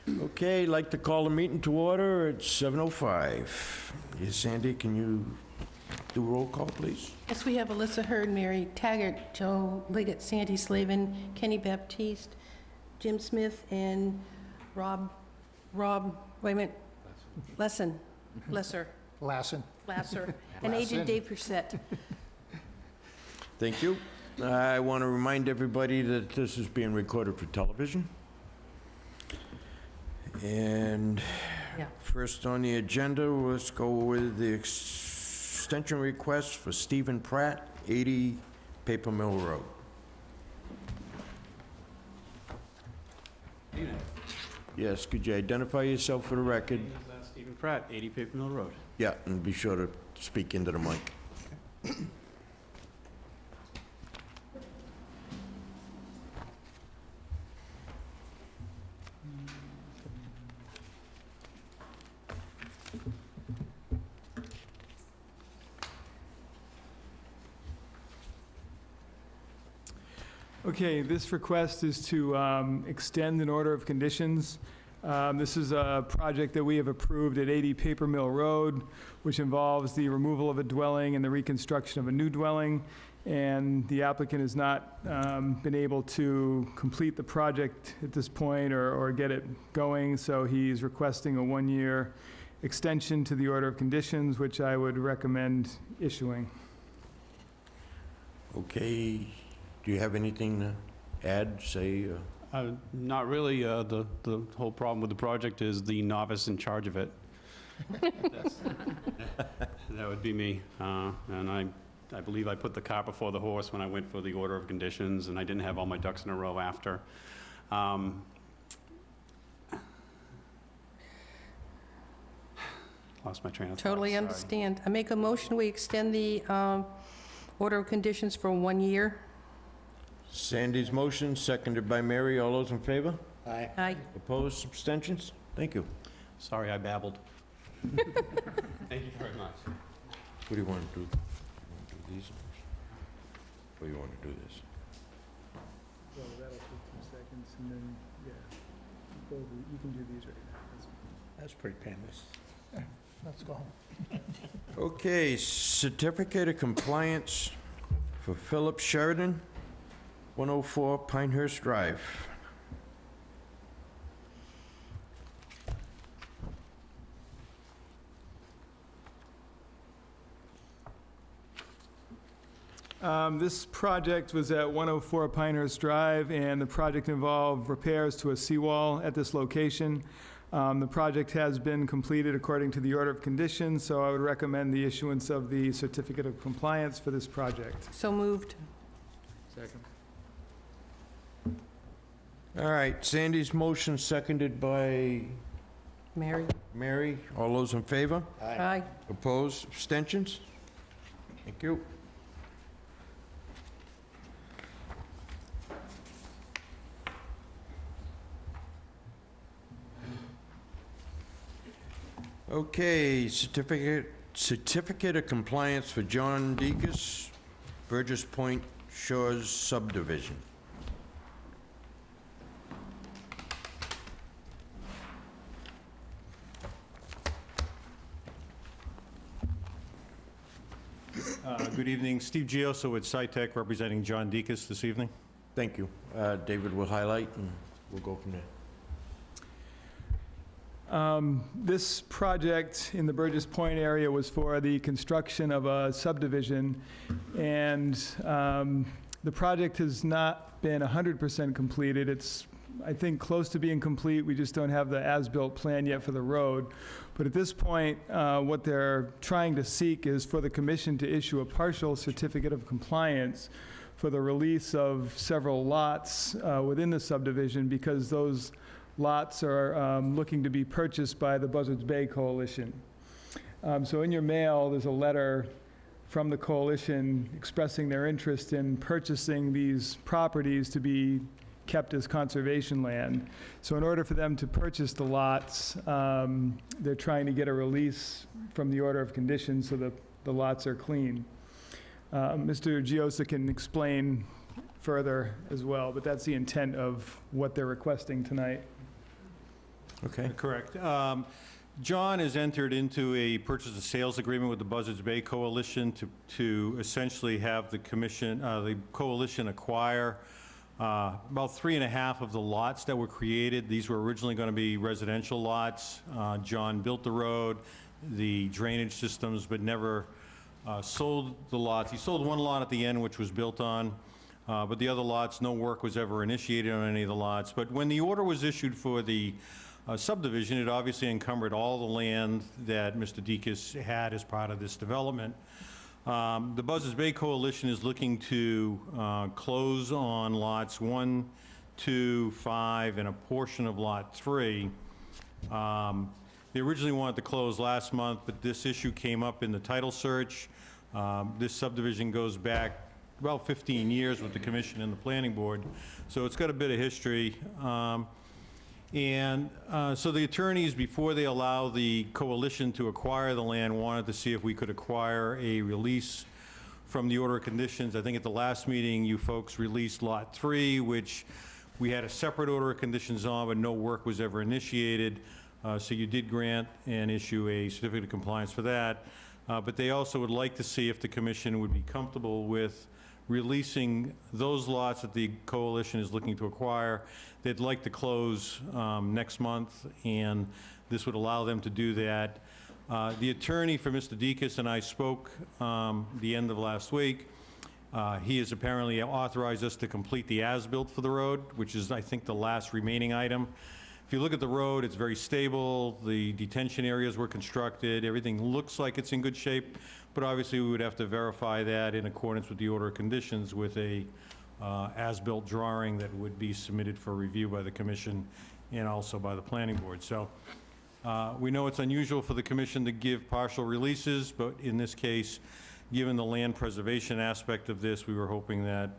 Okay, like to call the meeting to order at 7:05. Yes, Sandy, can you do a roll call, please? Yes, we have Alyssa Hurd, Mary Taggart, Joe Liggett, Sandy Slavin, Kenny Baptiste, Jim Smith, and Rob, wait a minute, Lesser, and Agent Dave Persett. Thank you. I want to remind everybody that this is being recorded for television. And Yeah. first on the agenda, let's go with the extension request for Stephen Pratt, 80 Paper Mill Road. Evening. Yes, could you identify yourself for the record? My name is Stephen Pratt, 80 Paper Mill Road. Yeah, and be sure to speak into the mic. Okay, this request is to extend an order of conditions. This is a project that we have approved at 80 Paper Mill Road, which involves the removal of a dwelling and the reconstruction of a new dwelling. And the applicant has not been able to complete the project at this point or get it going, so he's requesting a one-year extension to the order of conditions, which I would recommend issuing. Okay, do you have anything to add, say? Not really. The whole problem with the project is the novice in charge of it. That would be me. And I believe I put the cart before the horse when I went for the order of conditions, and I didn't have all my ducks in a row after. Lost my train of thought. Totally sorry. understand. I make a motion, we extend the order of conditions for 1 year. Sandy's motion, seconded by Mary. All those in favor? Aye. Opposed, abstentions? Thank you. Sorry, I babbled. Thank you very much. What do you want to do? You want to do these? Or you want to do this? Well, that'll take 2 seconds, and then, yeah, you can do these right now. That's pretty painless. Let's go home. Okay, certificate of compliance for Philip Sheridan, 104 Pinehurst Drive. This project was at 104 Pinehurst Drive, and the project involved repairs to a seawall at this location. The project has been completed according to the order of conditions, so I would recommend the issuance of the certificate of compliance for this project. So moved. Second. All right, Sandy's motion, seconded by Mary. Mary. All those in favor? Aye. Opposed, abstentions? Thank you. Okay, certificate of compliance for John Deacon, Burgess Point Shores subdivision. Good evening. Steve Gioso with SciTech, representing John Deacon this evening. Thank you. David will highlight, and we'll go from there. This project in the Burgess Point area was for the construction of a subdivision, and the project has not been 100% completed. It's, I think, close to being complete. We just don't have the as-built plan yet for the road. But at this point, what they're trying to seek is for the commission to issue a partial certificate of compliance for the release of several lots within the subdivision, because those lots are looking to be purchased by the Buzzards Bay Coalition. So in your mail, there's a letter from the coalition expressing their interest in purchasing these properties to be kept as conservation land. So in order for them to purchase the lots, they're trying to get a release from the order of conditions so that the lots are clean. Mr. Giosa can explain further as well, but that's the intent of what they're requesting tonight. Okay. Correct. John has entered into a purchase and sales agreement with the Buzzards Bay Coalition to essentially have the coalition acquire about 3.5 of the lots that were created. These were originally going to be residential lots. John built the road, the drainage systems, but never sold the lots. He sold one lot at the end, which was built on, but the other lots, no work was ever initiated on any of the lots. But when the order was issued for the subdivision, it obviously encumbered all the land that Mr. Deacus had as part of this development. The Buzzards Bay Coalition is looking to close on lots 1, 2, 5, and a portion of Lot 3. They originally wanted to close last month, but this issue came up in the title search. This subdivision goes back about 15 years with the commission and the planning board, so it's got a bit of history. So the attorneys, before they allow the coalition to acquire the land, wanted to see if we could acquire a release from the order of conditions. I think at the last meeting, you folks released Lot 3, which we had a separate order of conditions on, but no work was ever initiated. So you did grant and issue a certificate of compliance for that. But they also would like to see if the commission would be comfortable with releasing those lots that the coalition is looking to acquire. They'd like to close next month, and this would allow them to do that. The attorney for Mr. Deacus and I spoke the end of last week. He has apparently authorized us to complete the as-built for the road, which is, I think, the last remaining item. If you look at the road, it's very stable. The detention areas were constructed. Everything looks like it's in good shape, but obviously we would have to verify that in accordance with the order of conditions with a as-built drawing that would be submitted for review by the commission and also by the planning board. So we know it's unusual for the commission to give partial releases, but in this case, given the land preservation aspect of this, we were hoping that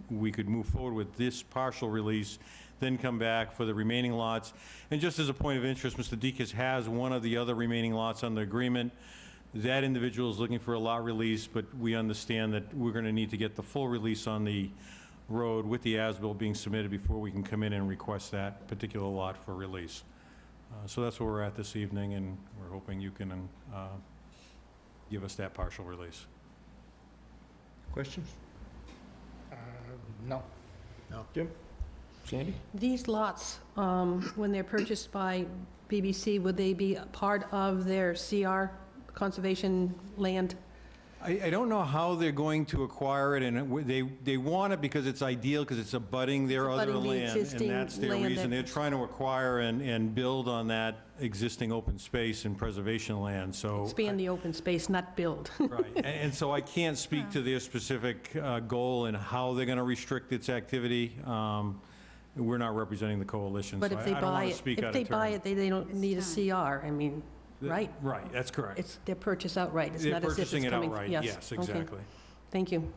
we could move forward with this partial release, then come back for the remaining lots. And just as a point of interest, Mr. Deacus has one of the other remaining lots on the agreement. That individual is looking for a lot release, but we understand that we're going to need to get the full release on the road with the as-built being submitted before we can come in and request that particular lot for release. So that's where we're at this evening, and we're hoping you can give us that partial release. Questions? No. Jim? Sandy? These lots, when they're purchased by BBC, would they be a part of their CR, conservation land? I don't know how they're going to acquire it, and they want it because it's ideal, because it's abutting their other abutting the land, and existing that's their land reason. that- They're trying to acquire and build on that existing open space and preservation land, so. Expand the open space, not build. Right, and so I can't speak to their specific goal and how they're going to restrict its activity. We're not representing the coalition, so But I if they don't buy want to it, speak if out they of buy turn. it, they don't need a CR, I mean, right? Right, that's correct. It's, they're purchased outright, it's They're not as if it's purchasing coming. it outright, yes, okay. exactly. Thank you.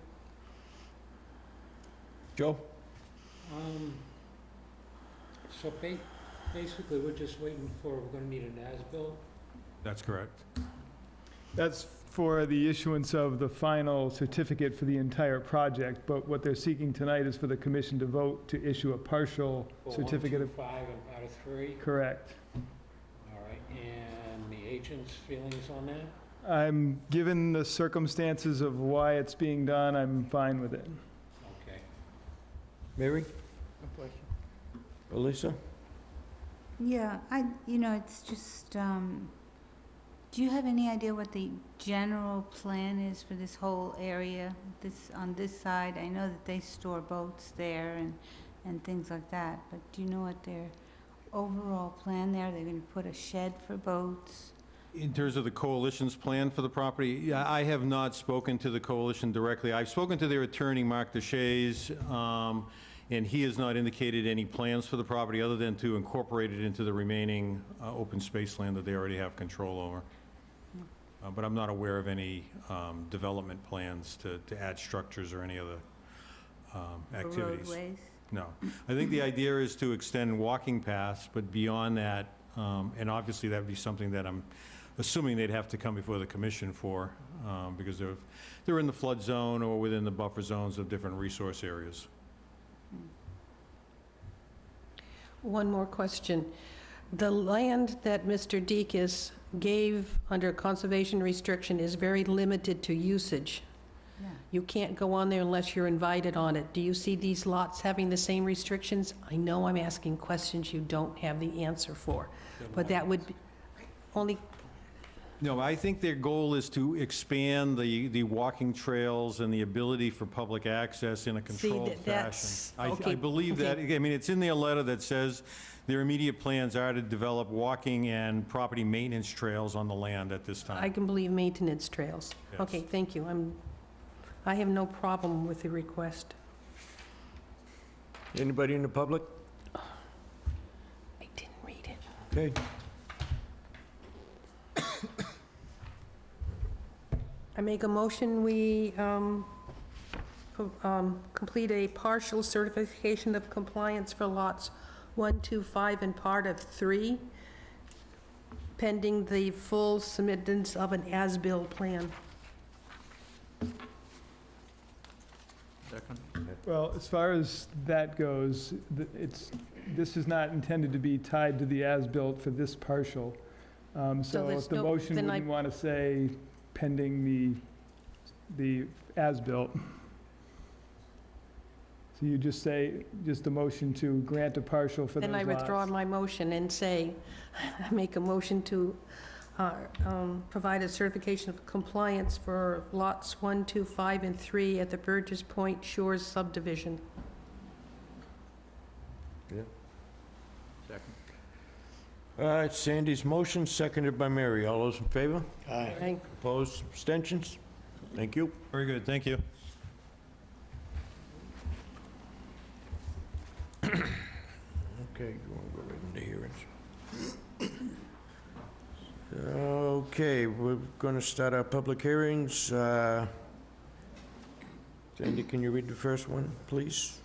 Joe? So basically, we're just waiting for, we're gonna need an as-built? That's correct. That's for the issuance of the final certificate for the entire project, but what they're seeking tonight is for the commission to vote to issue a partial For certificate of... 1, 2, 5, and part of 3? Correct. All right, and the agent's feelings on that? I'm, given the circumstances of why it's being done, I'm fine with it. Okay. Mary? No question. Elisa? Yeah, it's just, do you have any idea what the general plan is for this whole area? On this side, I know that they store boats there and things like that, but do you know what their overall plan there? They're gonna put a shed for boats? In terms of the coalition's plan for the property, yeah, I have not spoken to the coalition directly. I've spoken to their attorney, Mark DeShays, and he has not indicated any plans for the property other than to incorporate it into the remaining open space land that they already have control over. But I'm not aware of any development plans to add structures or any other For activities. roadways? No. I think the idea is to extend walking paths, but beyond that, and obviously that'd be something that I'm assuming they'd have to come before the commission for, because they're in the flood zone or within the buffer zones of different resource areas. One more question. The land that Mr. Deacon's gave under conservation restriction is very limited to usage. Yeah. You can't go on there unless you're invited on it. Do you see these lots having the same restrictions? I know I'm asking questions you don't have the answer for, but that would be only, No, I think their goal is to expand the walking trails and the ability for public access in a controlled fashion. that's- okay, I believe that, I mean, it's in their letter that says their immediate plans are to develop walking and property maintenance trails on the land at this I time. can believe maintenance trails. Yes. Okay, thank you. I have no problem with the request. Anybody in the public? I didn't read it. Okay. I make a motion, we complete a partial certification of compliance for lots 1, 2, 5, and part of 3, pending the full submittance of an as-built plan. Well, as far as that goes, this is not intended to be tied to the as-built for this partial. So there's if the no- motion then I- wouldn't want to say pending the as-built. So you just say, just a motion to grant a partial for those Then I lots. withdraw my motion and say, I make a motion to provide a certification of compliance for lots 1, 2, 5, and 3 at the Burgess Point Shores subdivision. All right, Sandy's motion, seconded by Mary. All those in favor? Okay? Opposed? Abstentions? Thank you. Very good, thank you. Okay, you want to go right into hearings? Okay, we're going to start our public hearings. Sandy, can you read the first one, please?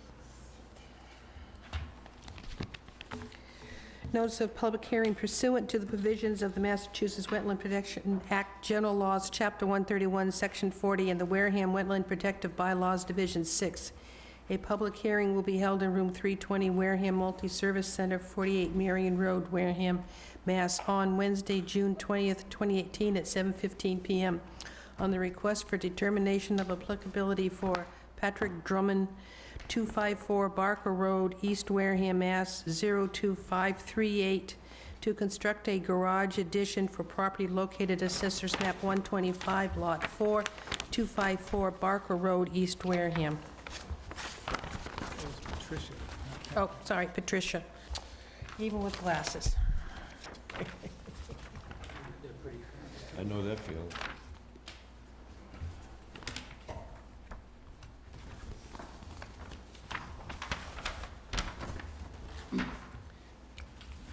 Notice of public hearing pursuant to the provisions of the Massachusetts Wetland Protection Act, General Laws, Chapter 131, Section 40, and the Wareham Wetland Protective Bylaws, Division 6. A public hearing will be held in Room 320, Wareham Multi-Service Center, 48 Marion Road, Wareham, Mass., on Wednesday, June 20th, 2018, at 7:15 p.m. on the request for determination of applicability for Patrick Drummond, 254 Barker Road, East Wareham, Mass. 02538, to construct a garage addition for property located at Assessor's Map 125, Lot 4, 254 Barker Road, East Wareham. Patricia. Oh, sorry, Patricia. Even with glasses. I know that feeling.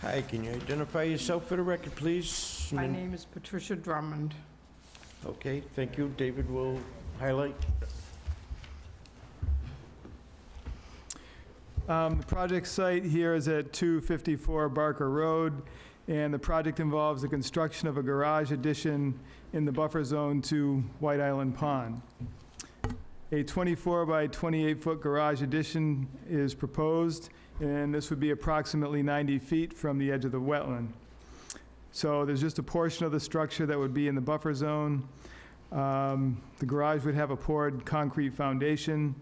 Hi, can you identify yourself for the record, please? My name is Patricia Drummond. Okay, thank you. David will highlight. The project site here is at 254 Barker Road, and the project involves the construction of a garage addition in the buffer zone to White Island Pond. A 24 by 28-foot garage addition is proposed, and this would be approximately 90 feet from the edge of the wetland. So there's just a portion of the structure that would be in the buffer zone. The garage would have a poured concrete foundation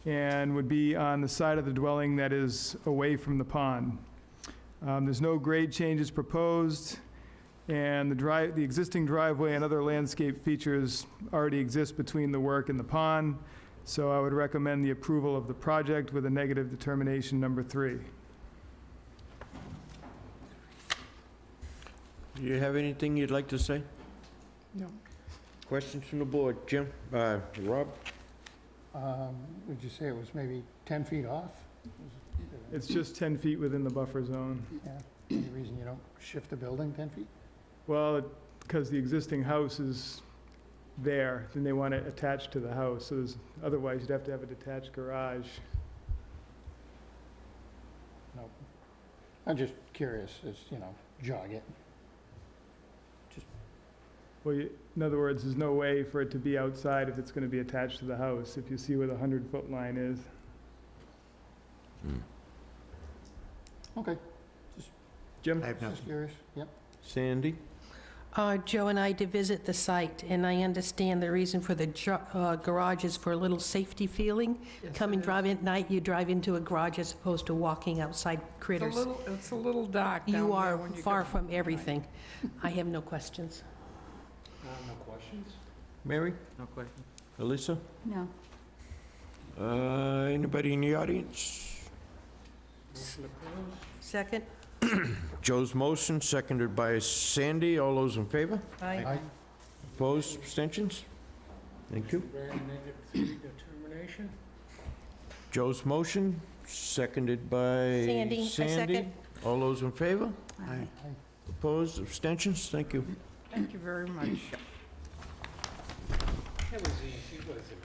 and would be on the side of the dwelling that is away from the pond. There's no grade changes proposed, and the existing driveway and other landscape features already exist between the work and the pond, so I would recommend the approval of the project with a negative determination number 3. Do you have anything you'd like to say? No. Questions from the board? Jim? Rob? Would you say it was maybe 10 feet off? It's just 10 feet within the buffer zone. Yeah. Any reason you don't shift the building 10 feet? Well, because the existing house is there, then they want it attached to the house, so otherwise you'd have to have a detached garage. No. I'm just curious, jog it. Well, in other words, there's no way for it to be outside if it's going to be attached to the house, if you see where the 100-foot line is. Okay, Jim? I have just nothing. curious, yep. Sandy? Joe and I did visit the site, and I understand the reason for the garage is for a little safety feeling. Driving at night, you drive into a garage as opposed to walking outside critters. It's a little dark down You there are when you far get- from everything. I have no questions. No questions? Mary? No question. Alyssa? No. Anybody in the audience? Motion approved? Second? Joe's motion, seconded by Sandy. All those in favor? Aye. Opposed, abstentions? Thank you. Very negative determination? Joe's motion, seconded by Sandy, I second. All those in favor? Aye. Opposed, abstentions? Thank you. Thank you very much. That was easy, wasn't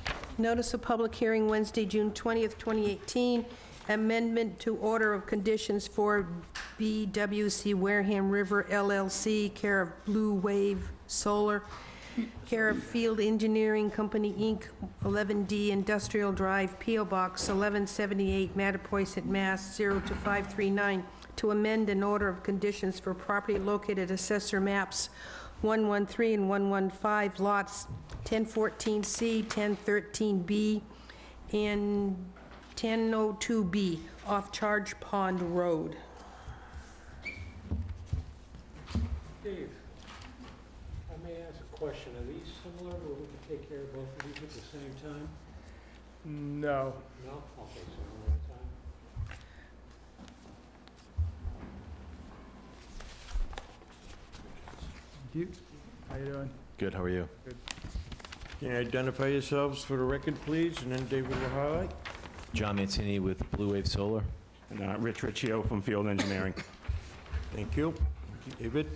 it? Notice of public hearing Wednesday, June 20th, 2018. Amendment to order of conditions for BWC Wareham River LLC, care of Blue Wave Solar, care of Field Engineering Company, Inc., 11D Industrial Drive, P.O. Box 1178, Mattapoisett, Mass. 02539, to amend an order of conditions for property located Assessor Maps 113 and 115, lots 1014C, 1013B, and 1002B off Charge Pond Road. Dave, I may ask a question. Are these similar, or we can take care of both of these at the same time? No. No? Okay, so one at a time. Thank you. How you doing? Good, how are you? Can you identify yourselves for the record, please, and then David will highlight? John Mancini with Blue Wave Solar. And Rich Riccio from Field Engineering. Thank you. David?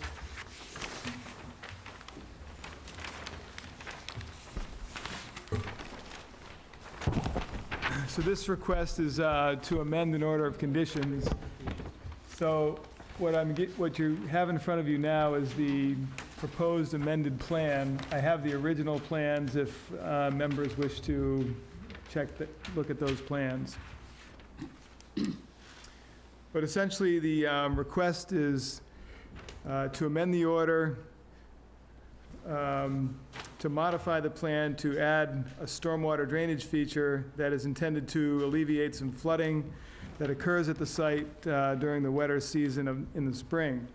So this request is to amend an order of conditions. So what you have in front of you now is the proposed amended plan. I have the original plans if members wish to look at those plans. But essentially, the request is to amend the order, to modify the plan to add a stormwater drainage feature that is intended to alleviate some flooding that occurs at the site during the wetter season in the spring.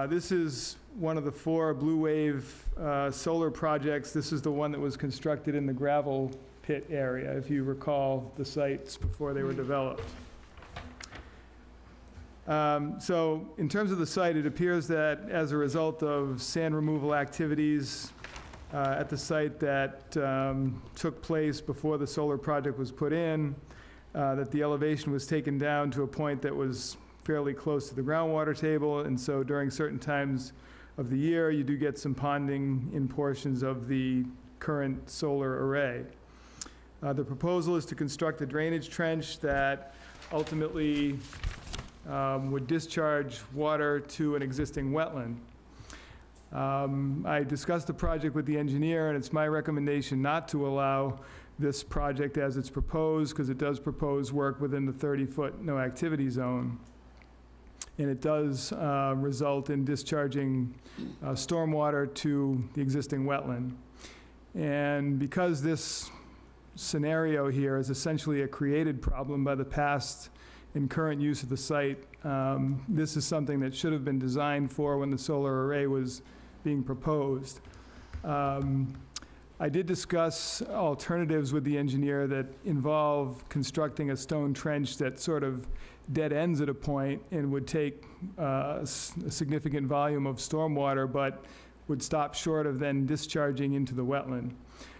This is one of the 4 Blue Wave solar projects. This is the one that was constructed in the gravel pit area, if you recall the sites before they were developed. So in terms of the site, it appears that as a result of sand removal activities at the site that took place before the solar project was put in, that the elevation was taken down to a point that was fairly close to the groundwater table, and so during certain times of the year, you do get some ponding in portions of the current solar array. The proposal is to construct a drainage trench that ultimately would discharge water to an existing wetland. I discussed the project with the engineer, and it's my recommendation not to allow this project as it's proposed, because it does propose work within the 30-foot no-activity zone. And it does result in discharging stormwater to the existing wetland. And because this scenario here is essentially a created problem by the past and current use of the site, this is something that should have been designed for when the solar array was being proposed. I did discuss alternatives with the engineer that involve constructing a stone trench that sort of dead ends at a point and would take a significant volume of stormwater, but would stop short of then discharging into the wetland.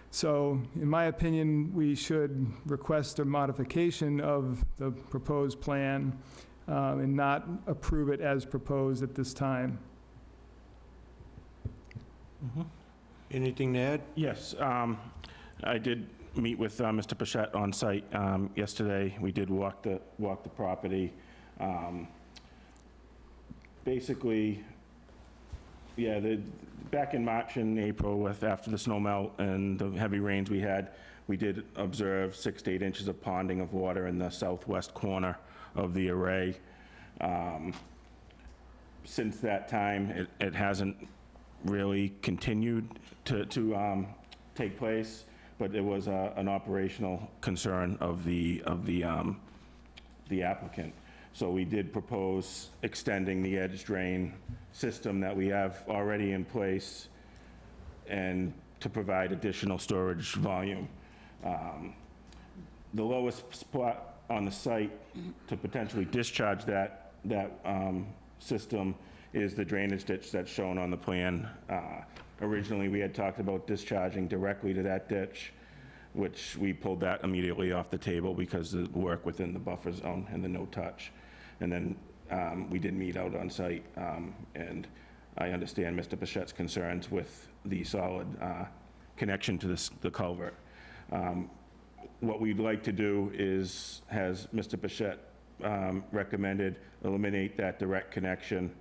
So, in my opinion, we should request a modification of the proposed plan and not approve it as proposed at this time. Anything to add? Yes, I did meet with Mr. Pichette on site yesterday. We did walk the property. Basically, Yeah, back in March and April, after the snow melt and the heavy rains we had, we did observe 6 to 8 inches of ponding of water in the southwest corner of the array. Since that time, it hasn't really continued to take place, but it was an operational concern of the applicant. So we did propose extending the edge drain system that we have already in place and to provide additional storage volume. The lowest spot on the site to potentially discharge that system is the drainage ditch that's shown on the plan. Originally, we had talked about discharging directly to that ditch, which we pulled that immediately off the table because of the work within the buffer zone and the no-touch. And then we did meet out on site, and I understand Mr. Pachette's concerns with the solid connection to the culvert. What we'd like to do is, has Mr. Pachette recommended, eliminate that direct connection,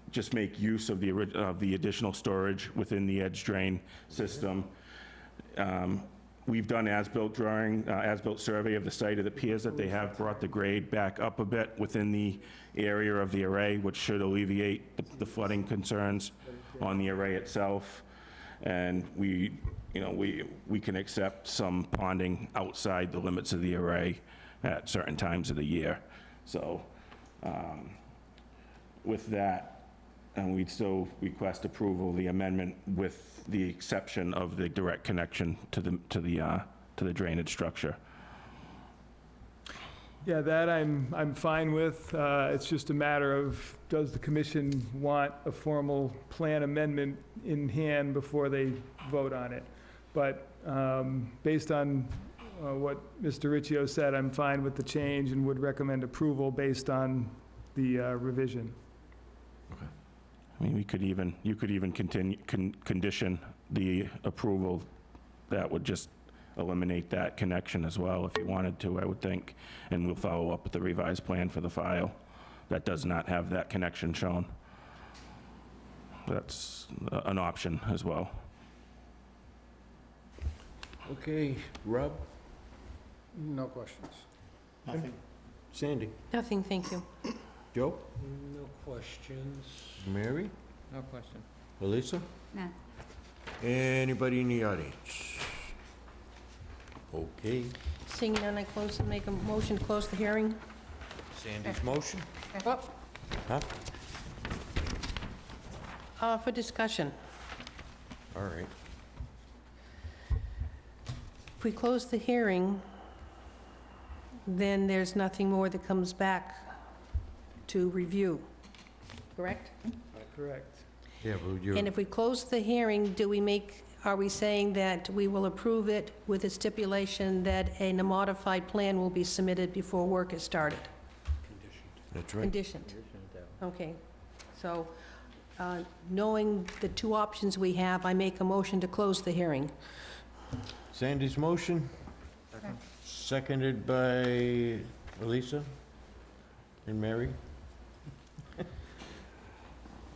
just make use of the additional storage within the edge drain system. We've done as-built drawing, as-built survey of the site. It appears that they have brought the grade back up a bit within the area of the array, which should alleviate the flooding concerns on the array itself. And we can accept some ponding outside the limits of the array at certain times of the year. So with that, and we'd still request approval of the amendment with the exception of the direct connection to the drainage structure. Yeah, that I'm fine with. It's just a matter of, does the commission want a formal plan amendment in hand before they vote on it? But based on what Mr. Riccio said, I'm fine with the change and would recommend approval based on the revision. I mean, you could even continue, condition the approval that would just eliminate that connection as well, if you wanted to, I would think. And we'll follow up with the revised plan for the file that does not have that connection shown. That's an option as well. Okay, Rob? No questions. Nothing. Sandy? Nothing, thank you. Joe? No questions. Mary? No question. Elisa? No. Anybody in the audience? Okay. Seeing none, I make a motion to close the hearing. Sandy's motion? Oh, Huh? for discussion. All right. If we close the hearing, then there's nothing more that comes back to review, correct? Correct. Yeah, but you're... And if we close the hearing, are we saying that we will approve it with a stipulation that a modified plan will be submitted before work is started? That's right. Conditioned. Okay. So, knowing the two options we have, I make a motion to close the hearing. Sandy's motion? Seconded by Elisa and Mary.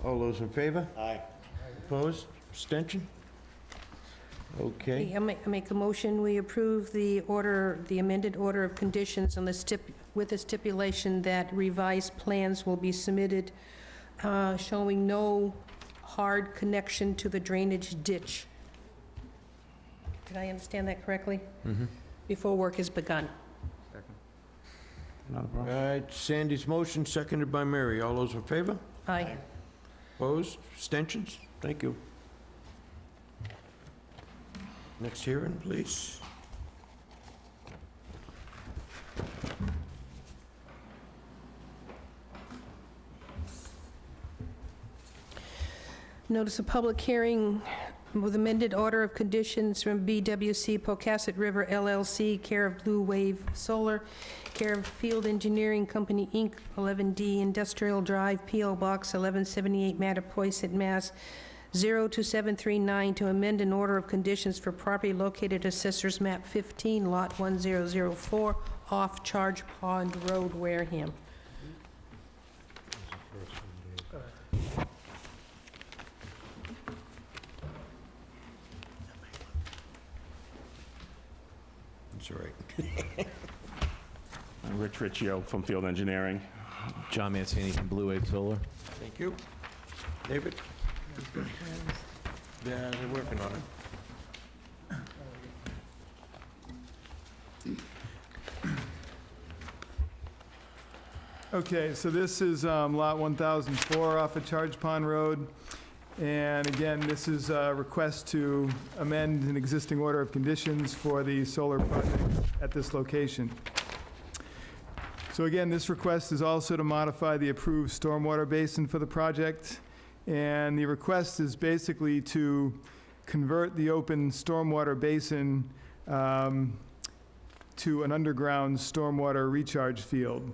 All those in favor? Aye. Opposed? Abstention? Okay. I make a motion, we approve the amended order of conditions on with the stipulation that revised plans will be submitted showing no hard connection to the drainage ditch. Did I understand that correctly? Mm-hmm. Before work is begun. Not a All problem. right, Sandy's motion, seconded by Mary. All those in favor? Aye. Opposed? Abstentions? Thank you. Next hearing, please. Notice a public hearing with amended order of conditions from BWC Pocasset River LLC, care of Blue Wave Solar, care of Field Engineering Company, Inc., 11D Industrial Drive, P.O. Box 1178, Mattapoisett, Mass. 02739, to amend an order of conditions for property located Assessor's Map 15, Lot 1004, off Charge Pond Road, Wareham. That's all right. Rich Riccio from Field Engineering. John Mancini from Blue Wave Solar. Thank you. David? Yeah, they're working on it. Okay, so this is Lot 1004 off of Charge Pond Road. And again, this is a request to amend an existing order of conditions for the solar project at this location. So again, this request is also to modify the approved stormwater basin for the project. And the request is basically to convert the open stormwater basin to an underground stormwater recharge field.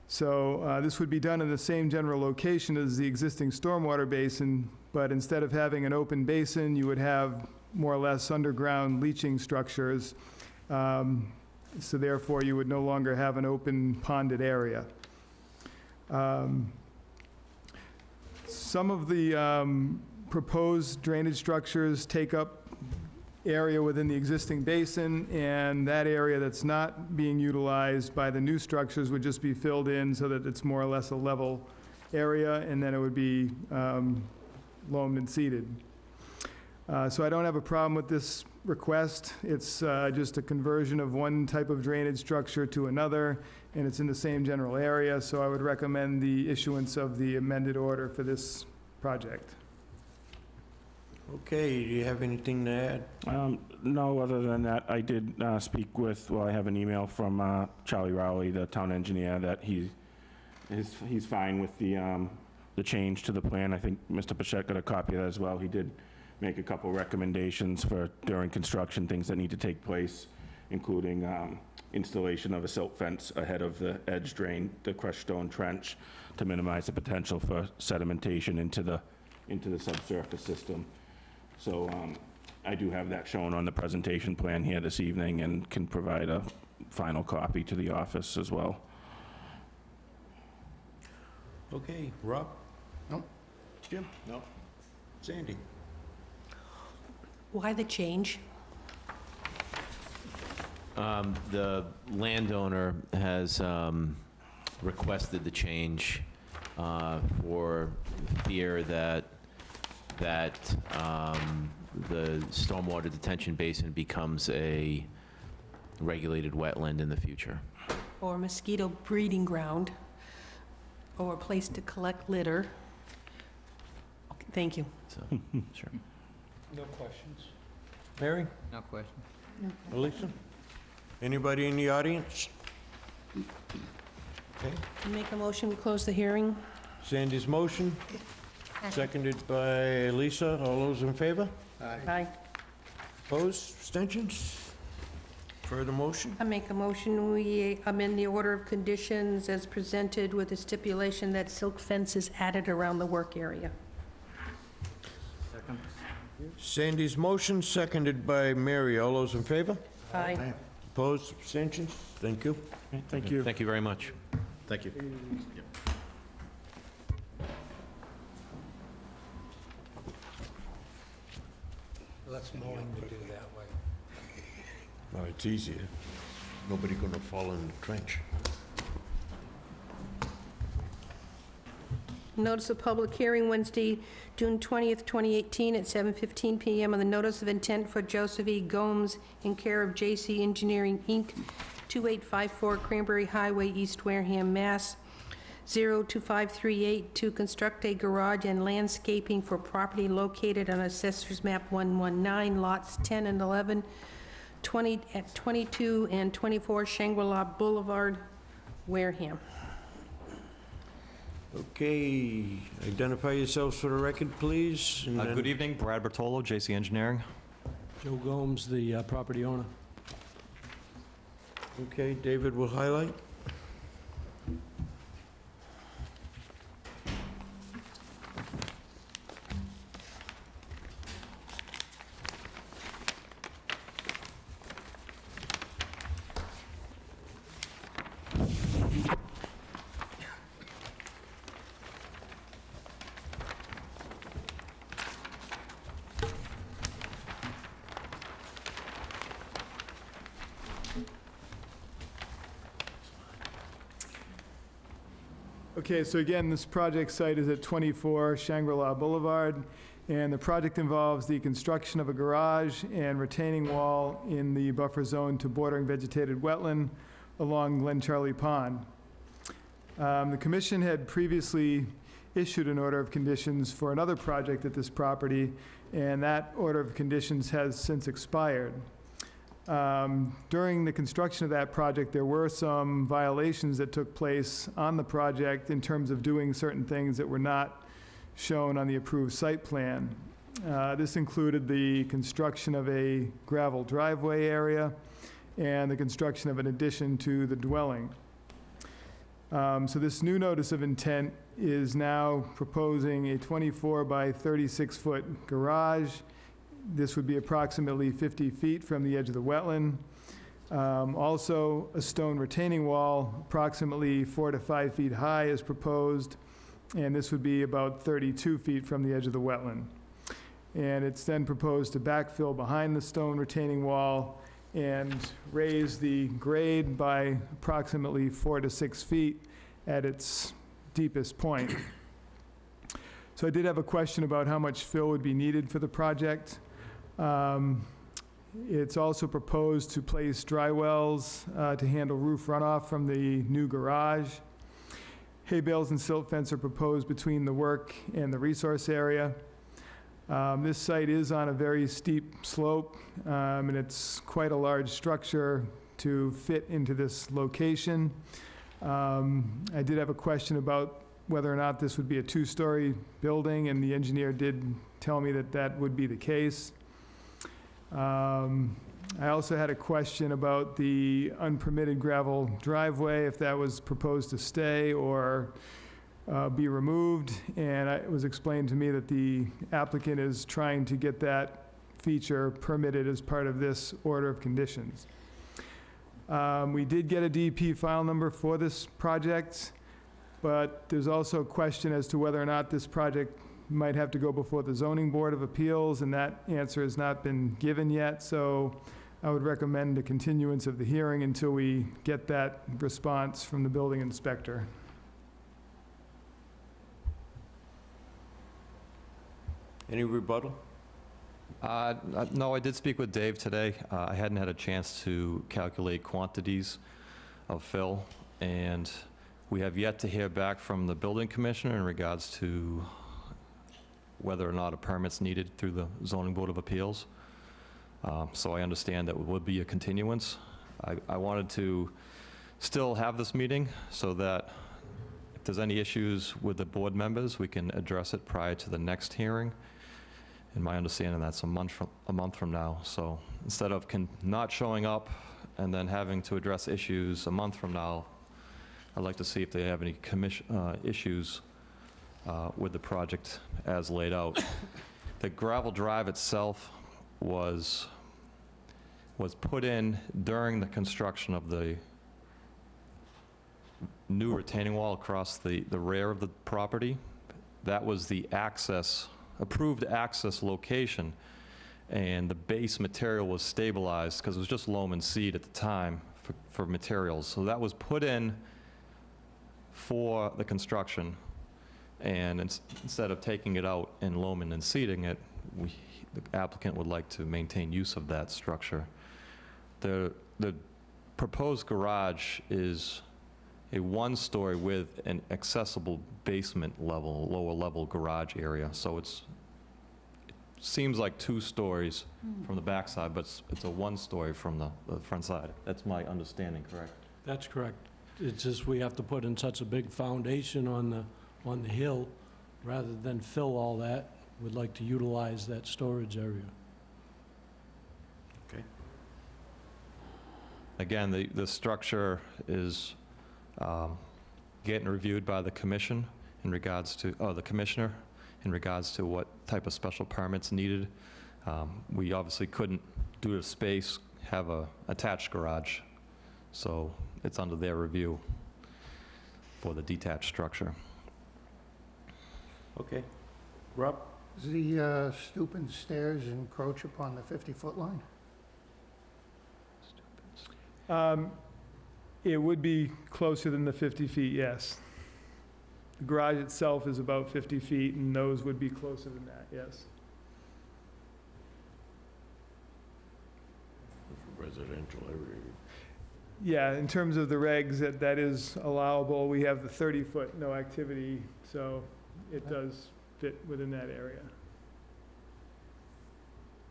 So this would be done in the same general location as the existing stormwater basin, but instead of having an open basin, you would have more or less underground leaching structures. So therefore, you would no longer have an open ponded area. Some of the proposed drainage structures take up area within the existing basin, and that area that's not being utilized by the new structures would just be filled in so that it's more or less a level area, and then it would be loamed and seeded. So I don't have a problem with this request. It's just a conversion of one type of drainage structure to another, and it's in the same general area, so I would recommend the issuance of the amended order for this project. Okay, do you have anything to add? No, other than that, I did speak with, well, I have an email from Charlie Rowley, the town engineer, that he's fine with the change to the plan. I think Mr. Pacheco got a copy of that as well. He did make a couple recommendations for during construction, things that need to take place, including installation of a silt fence ahead of the edge drain, the crushed stone trench, to minimize the potential for sedimentation into the subsurface system. So I do have that shown on the presentation plan here this evening and can provide a final copy to the office as well. Okay, Rob? No. Jim? No. Sandy? Why the change? The landowner has requested the change for fear that the stormwater detention basin becomes a regulated wetland in the future. Or mosquito breeding ground, or a place to collect litter. Okay, thank you. So, sure. No questions. Mary? No question. Elisa? Anybody in the audience? Okay. I make a motion, we close the hearing. Sandy's motion, seconded by Lisa. All those in favor? Aye. Opposed? Abstentions? Further motion? I make a motion, we amend the order of conditions as presented with the stipulation that silk fence is added around the work area. Second. Sandy's motion, seconded by Mary. All those in favor? Aye. Opposed? Abstentions? Thank you. Thank you. Thank you very much. Thank you. Less mowing to do that way. No, it's easier. Nobody gonna fall in the trench. Notice of public hearing Wednesday, June 20th, 2018, at 7:15 PM on the notice of intent for Joseph E. Gomes in care of J.C. Engineering, Inc., 2854 Cranberry Highway, East Wareham, Mass. 02538, to construct a garage and landscaping for property located on Assessor's Map 119, lots 10 and 11, 22 and 24 Shangri-La Boulevard, Wareham. Okay, identify yourselves for the record, please. and then- Good evening, Brad Bertolo, JC Engineering. Joe Gomes, the property owner. Okay, David will highlight. Okay, so again, this project site is at 24 Shangri-La Boulevard, and the project involves the construction of a garage and retaining wall in the buffer zone to bordering vegetated wetland along Glen Charlie Pond. The commission had previously issued an order of conditions for another project at this property, and that order of conditions has since expired. During the construction of that project, there were some violations that took place on the project in terms of doing certain things that were not shown on the approved site plan. This included the construction of a gravel driveway area and the construction of an addition to the dwelling. So this new notice of intent is now proposing a 24 by 36-foot garage. This would be approximately 50 feet from the edge of the wetland. Also, a stone retaining wall, approximately 4 to 5 feet high, is proposed, and this would be about 32 feet from the edge of the wetland. And it's then proposed to backfill behind the stone retaining wall and raise the grade by approximately 4 to 6 feet at its deepest point. So I did have a question about how much fill would be needed for the project. It's also proposed to place dry wells to handle roof runoff from the new garage. Hay bales and silt fence are proposed between the work and the resource area. This site is on a very steep slope, and it's quite a large structure to fit into this location. I did have a question about whether or not this would be a two-story building, and the engineer did tell me that that would be the case. I also had a question about the unpermitted gravel driveway, if that was proposed to stay or be removed, and it was explained to me that the applicant is trying to get that feature permitted as part of this order of conditions. We did get a DEP file number for this project, but there's also a question as to whether or not this project might have to go before the Zoning Board of Appeals, and that answer has not been given yet, so I would recommend a continuance of the hearing until we get that response from the building inspector. Any rebuttal? No, I did speak with Dave today. I hadn't had a chance to calculate quantities of fill, and we have yet to hear back from the building commissioner in regards to whether or not a permit's needed through the Zoning Board of Appeals. So I understand that it would be a continuance. I wanted to still have this meeting so that if there's any issues with the board members, we can address it prior to the next hearing. In my understanding, that's a month from now. So instead of not showing up and then having to address issues a month from now, I'd like to see if they have any issues with the project as laid out. The gravel drive itself was put in during the construction of the new retaining wall across the rear of the property. That was the approved access location, and the base material was stabilized because it was just loam and seed at the time for materials. So that was put in for the construction, and instead of taking it out and loaming and seeding it, the applicant would like to maintain use of that structure. The proposed garage is a one-story with an accessible basement level, lower level garage area. So it seems like 2 stories from the backside, but it's a 1-story from the front side. That's my understanding, correct? That's correct. It's just we have to put in such a big foundation on the hill, rather than fill all that, we'd like to utilize that storage area. Okay. Again, the structure is getting reviewed by the commission in regards to, the commissioner, in regards to what type of special permits needed. We obviously couldn't, due to space, have a attached garage, so it's under their review for the detached structure. Okay. Rob? Does the stoop and stairs encroach upon the 50-foot line? It would be closer than the 50 feet, yes. The garage itself is about 50 feet, and those would be closer than that, yes. Residential area. Yeah, in terms of the regs, that is allowable. We have the 30-foot no activity, so it does fit within that area.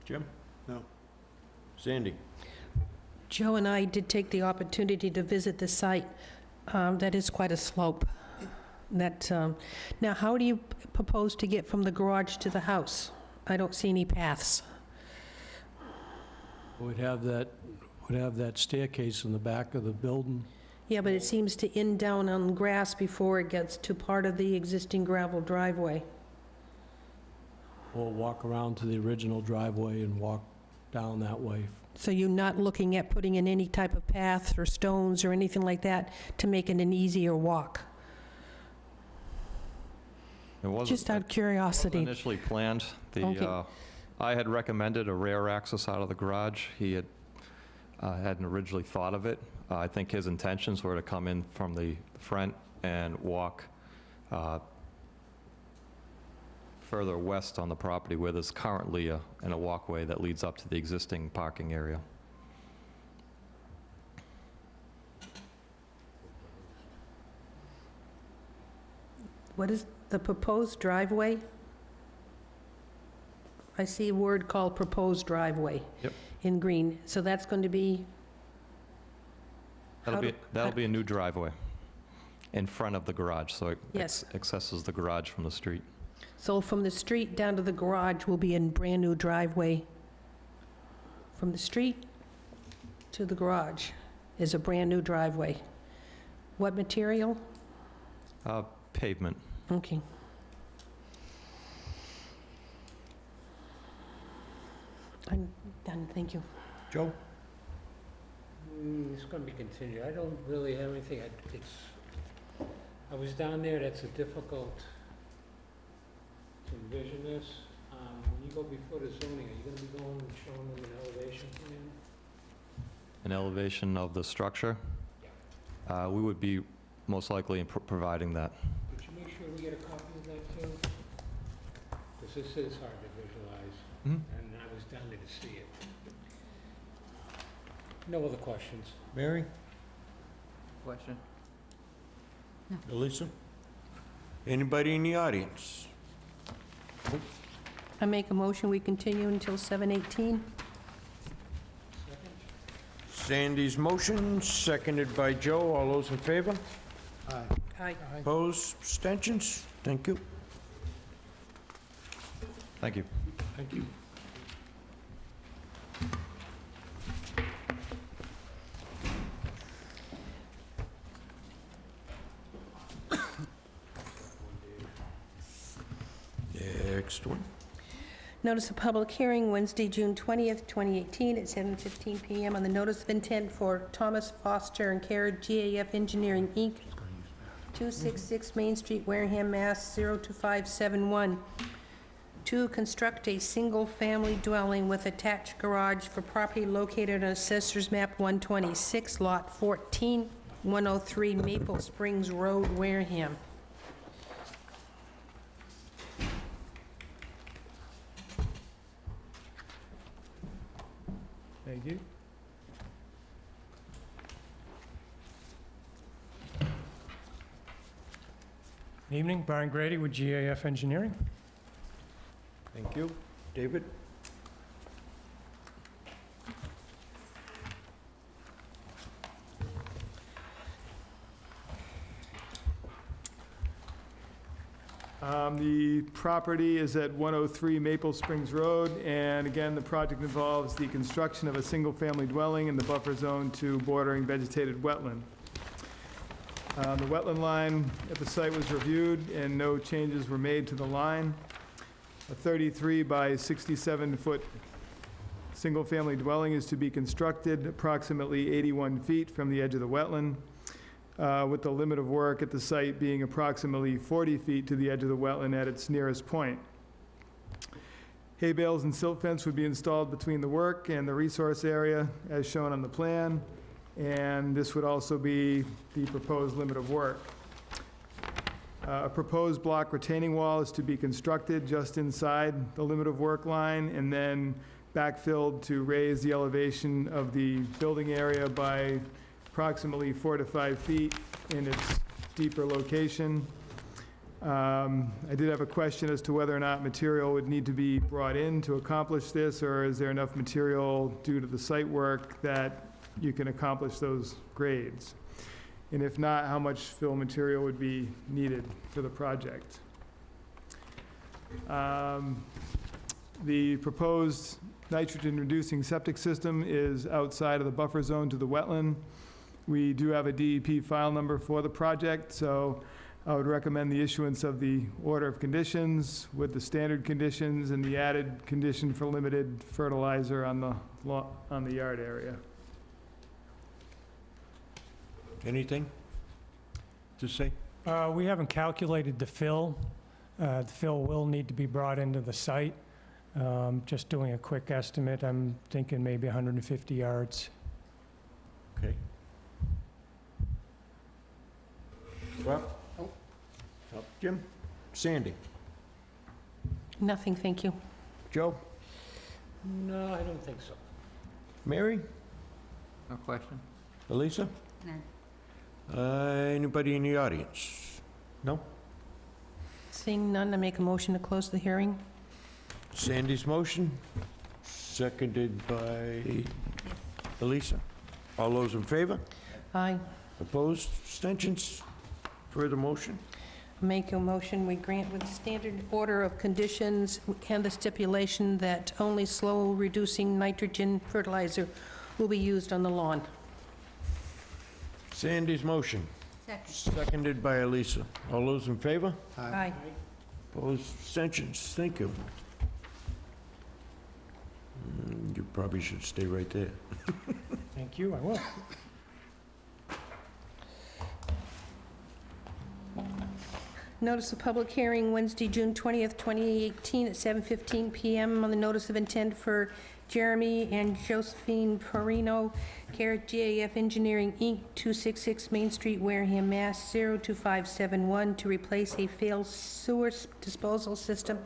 Jim? No. Sandy? Joe and I did take the opportunity to visit the site. That is quite a slope. Now, how do you propose to get from the garage to the house? I don't see any paths. We'd have that staircase in the back of the building. Yeah, but it seems to end down on grass before it gets to part of the existing gravel driveway. Or walk around to the original driveway and walk down that way. So you're not looking at putting in any type of path or stones or anything like that to make it an easier walk? It wasn't- Just out of curiosity. Initially planned, Okay. I had recommended a rear access out of the garage. He hadn't originally thought of it. I think his intentions were to come in from the front and walk further west on the property where there's currently a walkway that leads up to the existing parking area. What is the proposed driveway? I see a word called proposed driveway. Yep. In green. So that's going to be, That'll be a new driveway in front of the garage, so it Yes. accesses the garage from the street. so from the street down to the garage will be a brand-new driveway. From the street to the garage is a brand-new driveway. What material? Pavement. Okay. I'm done, thank you. Joe? It's going to be continued. I don't really have anything. I was down there, that's a difficult to envision this. When you go before the zoning, are you going to be going and showing them an elevation plan? An elevation of the structure? We would be most likely providing that. Could you make sure we get a copy of that too? Because this is hard to visualize, Mhm. and I was down there to see it. No other questions? Mary? Question? Elisa? Anybody in the audience? I make a motion, we continue until 7:18. Second? Sandy's motion, seconded by Joe. All those in favor? Aye. Opposed? Abstentions? Thank you. Thank you. Thank you. Next one. Notice of public hearing Wednesday, June 20th, 2018, at 7:15 PM on the notice of intent for Thomas Foster and Kara GAF Engineering, Inc., 266 Main Street, Wareham, Mass. 02571, to construct a single-family dwelling with attached garage for property located on Assessor's Map 126, Lot 14, 103 Maple Springs Road, Wareham. Thank you. Evening, Brian Grady with GAF Engineering. Thank you. David? The property is at 103 Maple Springs Road, and again, the project involves the construction of a single-family dwelling in the buffer zone to bordering vegetated wetland. The wetland line at the site was reviewed, and no changes were made to the line. A 33 by 67-foot single-family dwelling is to be constructed approximately 81 feet from the edge of the wetland, with the limit of work at the site being approximately 40 feet to the edge of the wetland at its nearest point. Hay bales and silt fence would be installed between the work and the resource area as shown on the plan, and this would also be the proposed limit of work. A proposed block retaining wall is to be constructed just inside the limit of work line and then backfilled to raise the elevation of the building area by approximately 4 to 5 feet in its deeper location. I did have a question as to whether or not material would need to be brought in to accomplish this, or is there enough material due to the site work that you can accomplish those grades? And if not, how much fill material would be needed for the project? The proposed nitrogen-reducing septic system is outside of the buffer zone to the wetland. We do have a DEP file number for the project, so I would recommend the issuance of the order of conditions with the standard conditions and the added condition for limited fertilizer on the yard area. Anything to say? We haven't calculated the fill. The fill will need to be brought into the site. Just doing a quick estimate, I'm thinking maybe 150 yards. Okay. Rob? Jim? Sandy? Nothing, thank you. Joe? No, I don't think so. Mary? No question. Elisa? None. Anybody in the audience? No? Seeing none, I make a motion to close the hearing. Sandy's motion, seconded by Elisa. All those in favor? Aye. Opposed? Abstentions? Further motion? Make a motion, we grant with standard order of conditions and the stipulation that only slow-reducing nitrogen fertilizer will be used on the lawn. Sandy's motion, Second. seconded by Elisa. All those in favor? Aye. Opposed? Abstentions? Thank you. You probably should stay right there. Thank you, I will. Notice of public hearing Wednesday, June 20th, 2018, at 7:15 PM on the notice of intent for Jeremy and Josephine Perino, Carrot GAF Engineering, Inc., 266 Main Street, Wareham, Mass. 02571, to replace a failed sewer disposal system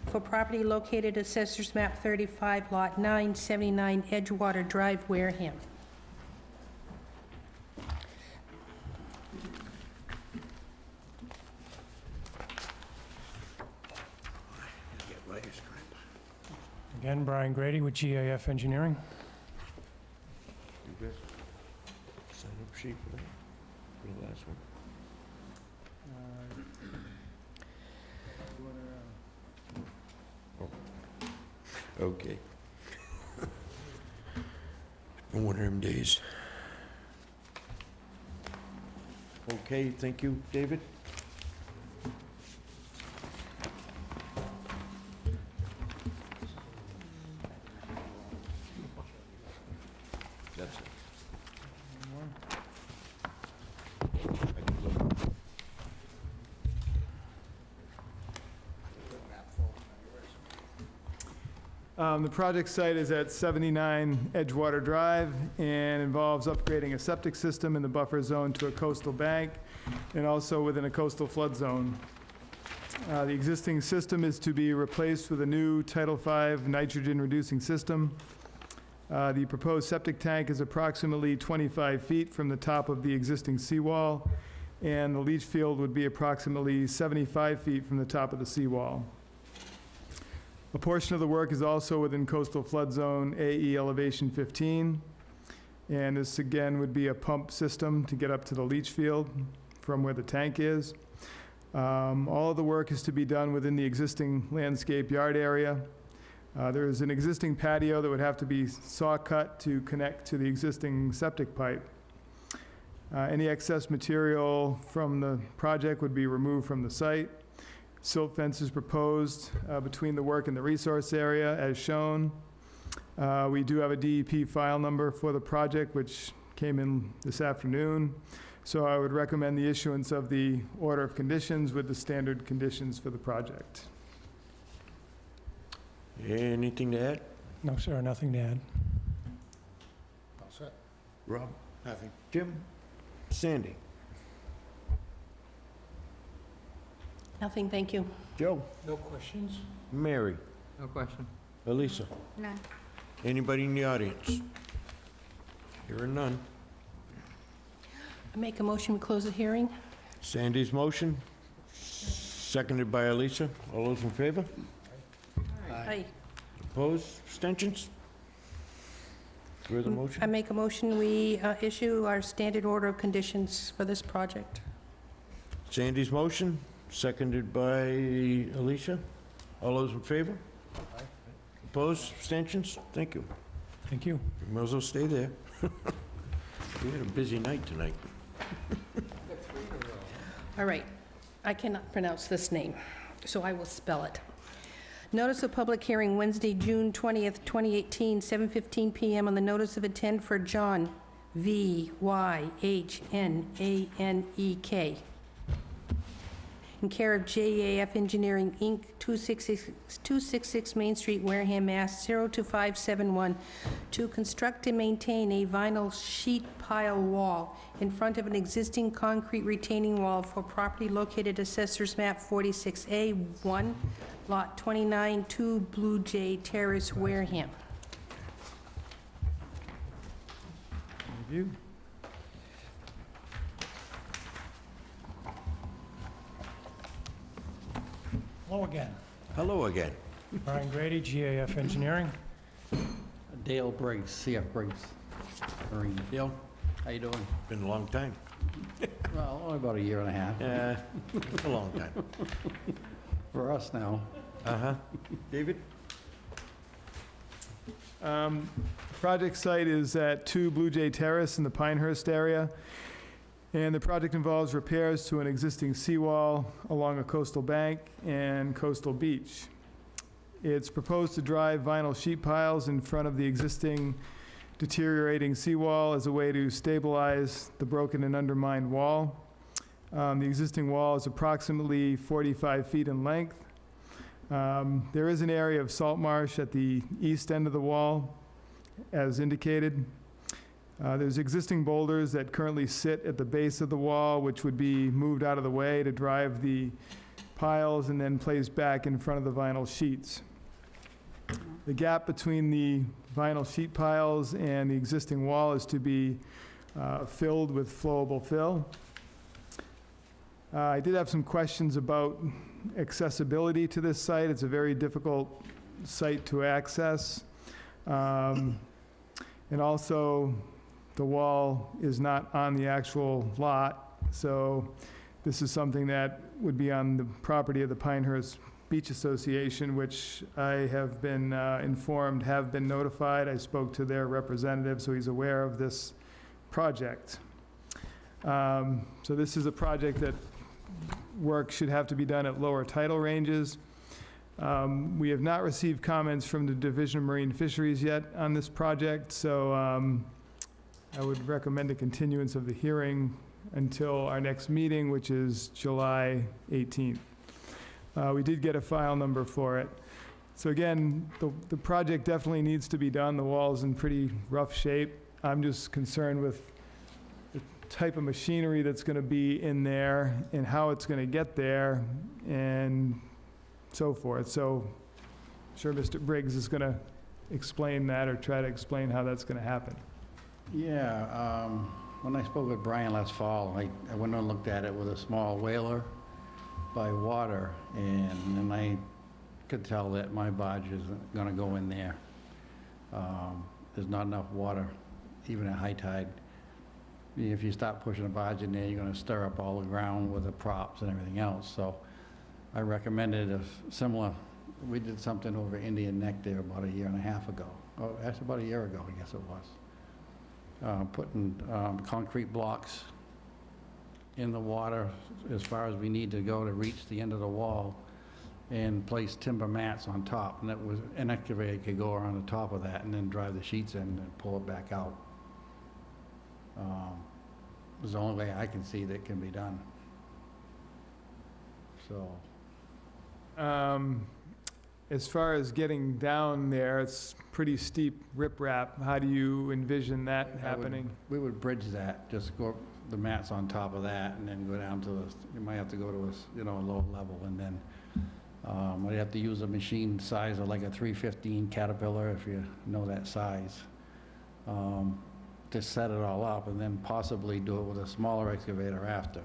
for property located at Assessor's Map 35, Lot 9, 79 Edgewater Drive, Wareham. Again, Brian Grady with GAF Engineering. You good? Sign up sheet for that, for the last one. Okay. Been one of them days. Okay, thank you, David. That's it. I can look. The project site is at 79 Edgewater Drive and involves upgrading a septic system in the buffer zone to a coastal bank and also within a coastal flood zone. The existing system is to be replaced with a new Title V nitrogen-reducing system. The proposed septic tank is approximately 25 feet from the top of the existing seawall, and the leach field would be approximately 75 feet from the top of the seawall. A portion of the work is also within coastal flood zone AE elevation 15, and this again would be a pump system to get up to the leach field from where the tank is. All of the work is to be done within the existing landscape yard area. There is an existing patio that would have to be saw cut to connect to the existing septic pipe. Any excess material from the project would be removed from the site. Silt fence is proposed between the work and the resource area as shown. We do have a DEP file number for the project, which came in this afternoon. So I would recommend the issuance of the order of conditions with the standard conditions for the project. Anything to add? No, sir, nothing to add. All set. Nothing, thank you. Joe? No questions? Mary? No question. Elisa? No. Anybody in the audience? Hearing none. I make a motion, we close the hearing. Sandy's motion, seconded by Elisa. All those in favor? Aye. Opposed? Abstentions? Further I motion? make a motion, we issue our standard order of conditions for this project. Sandy's motion, seconded by Alicia. All those in favor? Opposed? Abstentions? Thank you. Thank you. You might as well stay there. We had a busy night tonight. All right, I cannot pronounce this name, so I will spell it. Notice of public hearing Wednesday, June 20th, 2018, 7:15 PM on the notice of intent for John Vyhnanek in care of JAF Engineering, Inc., 266 Main Street, Wareham, Mass. 02571, to construct and maintain a vinyl sheet pile wall in front of an existing concrete retaining wall for property located Assessor's Map 46A1, Lot 29, 2 Blue Jay Terrace, Wareham. Review. Hello again. Hello again. Brian Grady, GAF Engineering. Dale Briggs, CF Briggs, Marine. Dale, How you doing? been a long time. Well, only about a year and a half. Yeah, it's a long time. For us now. Uh-huh. David? Project site is at 2 Blue Jay Terrace in the Pinehurst area, and the project involves repairs to an existing seawall along a coastal bank and coastal beach. It's proposed to drive vinyl sheet piles in front of the existing deteriorating seawall as a way to stabilize the broken and undermined wall. The existing wall is approximately 45 feet in length. There is an area of salt marsh at the east end of the wall, as indicated. There's existing boulders that currently sit at the base of the wall, which would be moved out of the way to drive the piles and then placed back in front of the vinyl sheets. The gap between the vinyl sheet piles and the existing wall is to be filled with flowable fill. I did have some questions about accessibility to this site. It's a very difficult site to access. And also, the wall is not on the actual lot, so this is something that would be on the property of the Pinehurst Beach Association, which I have been informed have been notified. I spoke to their representative, so he's aware of this project. So this is a project that work should have to be done at lower tidal ranges. We have not received comments from the Division of Marine Fisheries yet on this project, so I would recommend a continuance of the hearing until our next meeting, which is July 18th. We did get a file number for it. So again, the project definitely needs to be done. The wall's in pretty rough shape. I'm just concerned with the type of machinery that's going to be in there and how it's going to get there and so forth. So I'm sure Mr. Briggs is going to explain that or try to explain how that's going to happen. Yeah, when I spoke with Brian last fall, I went and looked at it with a small whaler by water, and then I could tell that my barge isn't gonna go in there. There's not enough water, even at high tide. If you start pushing a barge in there, you're gonna stir up all the ground with the props and everything else. So I recommended a similar, we did something over Indian Neck there about a year and a half ago. Oh, that's about a year ago, I guess it was. Putting concrete blocks in the water as far as we need to go to reach the end of the wall, and place timber mats on top, and that was, an excavator could go around the top of that and then drive the sheets in and pull it back out. It's the only way I can see that can be done. So. As far as getting down there, it's pretty steep riprap. How do you envision that happening? We would bridge that, just go the mats on top of that, and then go down to, you might have to go to a lower level, and then you have to use a machine size of like a 315 Caterpillar, if you know that size, to set it all up, and then possibly do it with a smaller excavator after,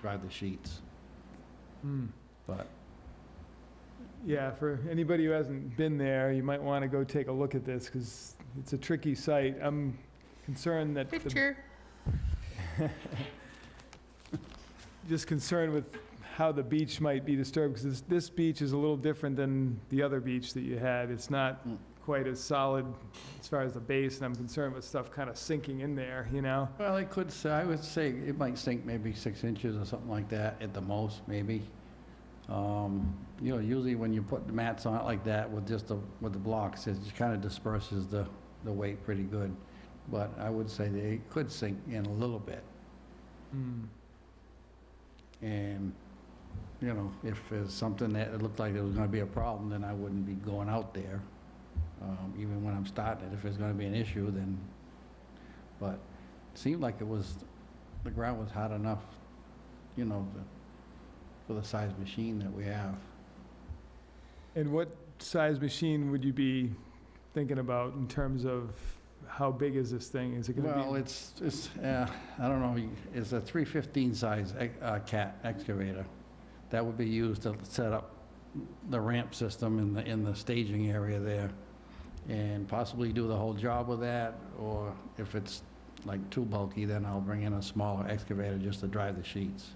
drive the sheets. But Yeah, for anybody who hasn't been there, you might want to go take a look at this, because it's a tricky site. I'm concerned that... Picture. Just concerned with how the beach might be disturbed, because this beach is a little different than the other beach that you had. It's not quite as solid as far as the base, and I'm concerned with stuff kind of sinking in there, you know? Well, it could, I would say it might sink maybe 6 inches or something like that at the most, maybe. Usually when you put the mats on it like that with just with the blocks, it just kind of disperses the weight pretty good. But I would say that it could sink in a little bit. And, if there's something that it looked like there was gonna be a problem, then I wouldn't be going out there, even when I'm starting it. If there's gonna be an issue, then, but it seemed like the ground was hard enough, for the size machine that we have. And what size machine would you be thinking about in terms of how big is this thing? Is it going to be? Well, it's I don't know, it's a 315 size cat excavator. That would be used to set up the ramp system in the staging area there, and possibly do the whole job with that, or if it's like too bulky, then I'll bring in a smaller excavator just to drive the sheets.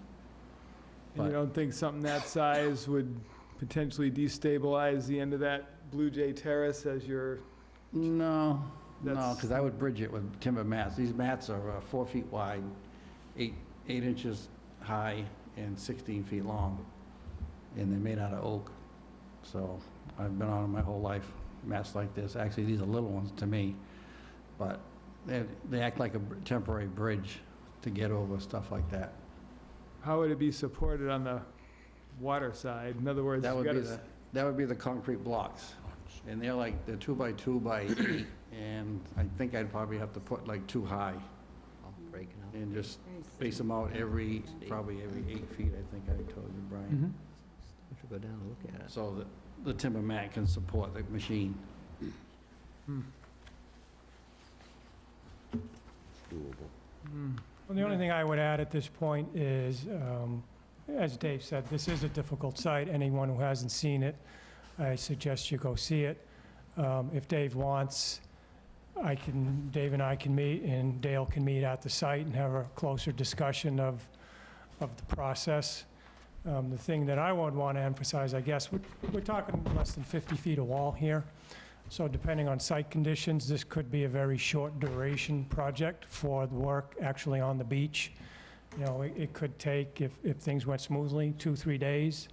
And you don't think something that size would potentially destabilize the end of that Blue Jay Terrace as you're... No, because I would bridge it with timber mats. These mats are 4 feet wide, 8 inches high, and 16 feet long, and they're made out of oak. So I've been on them my whole life, mats like this. Actually, these are little ones to me, but they act like a temporary bridge to get over stuff like that. How would it be supported on the water side? In other words, that would be the concrete blocks, and they're 2 by 2 by 8, and I think I'd probably have to put like 2 high, and just space them out probably every 8 feet. I think I told you, Brian. We should go down and look at it. So that the timber mat can support the machine. Doable. Well, the only thing I would add at this point is, as Dave said, this is a difficult site. Anyone who hasn't seen it, I suggest you go see it. If Dave wants, Dave and I can meet, and Dale can meet at the site and have a closer discussion of the process. The thing that I would want to emphasize, I guess, we're talking less than 50 feet of wall here. So depending on site conditions, this could be a very short duration project for the work actually on the beach. It could take, if things went smoothly, 2-3 days.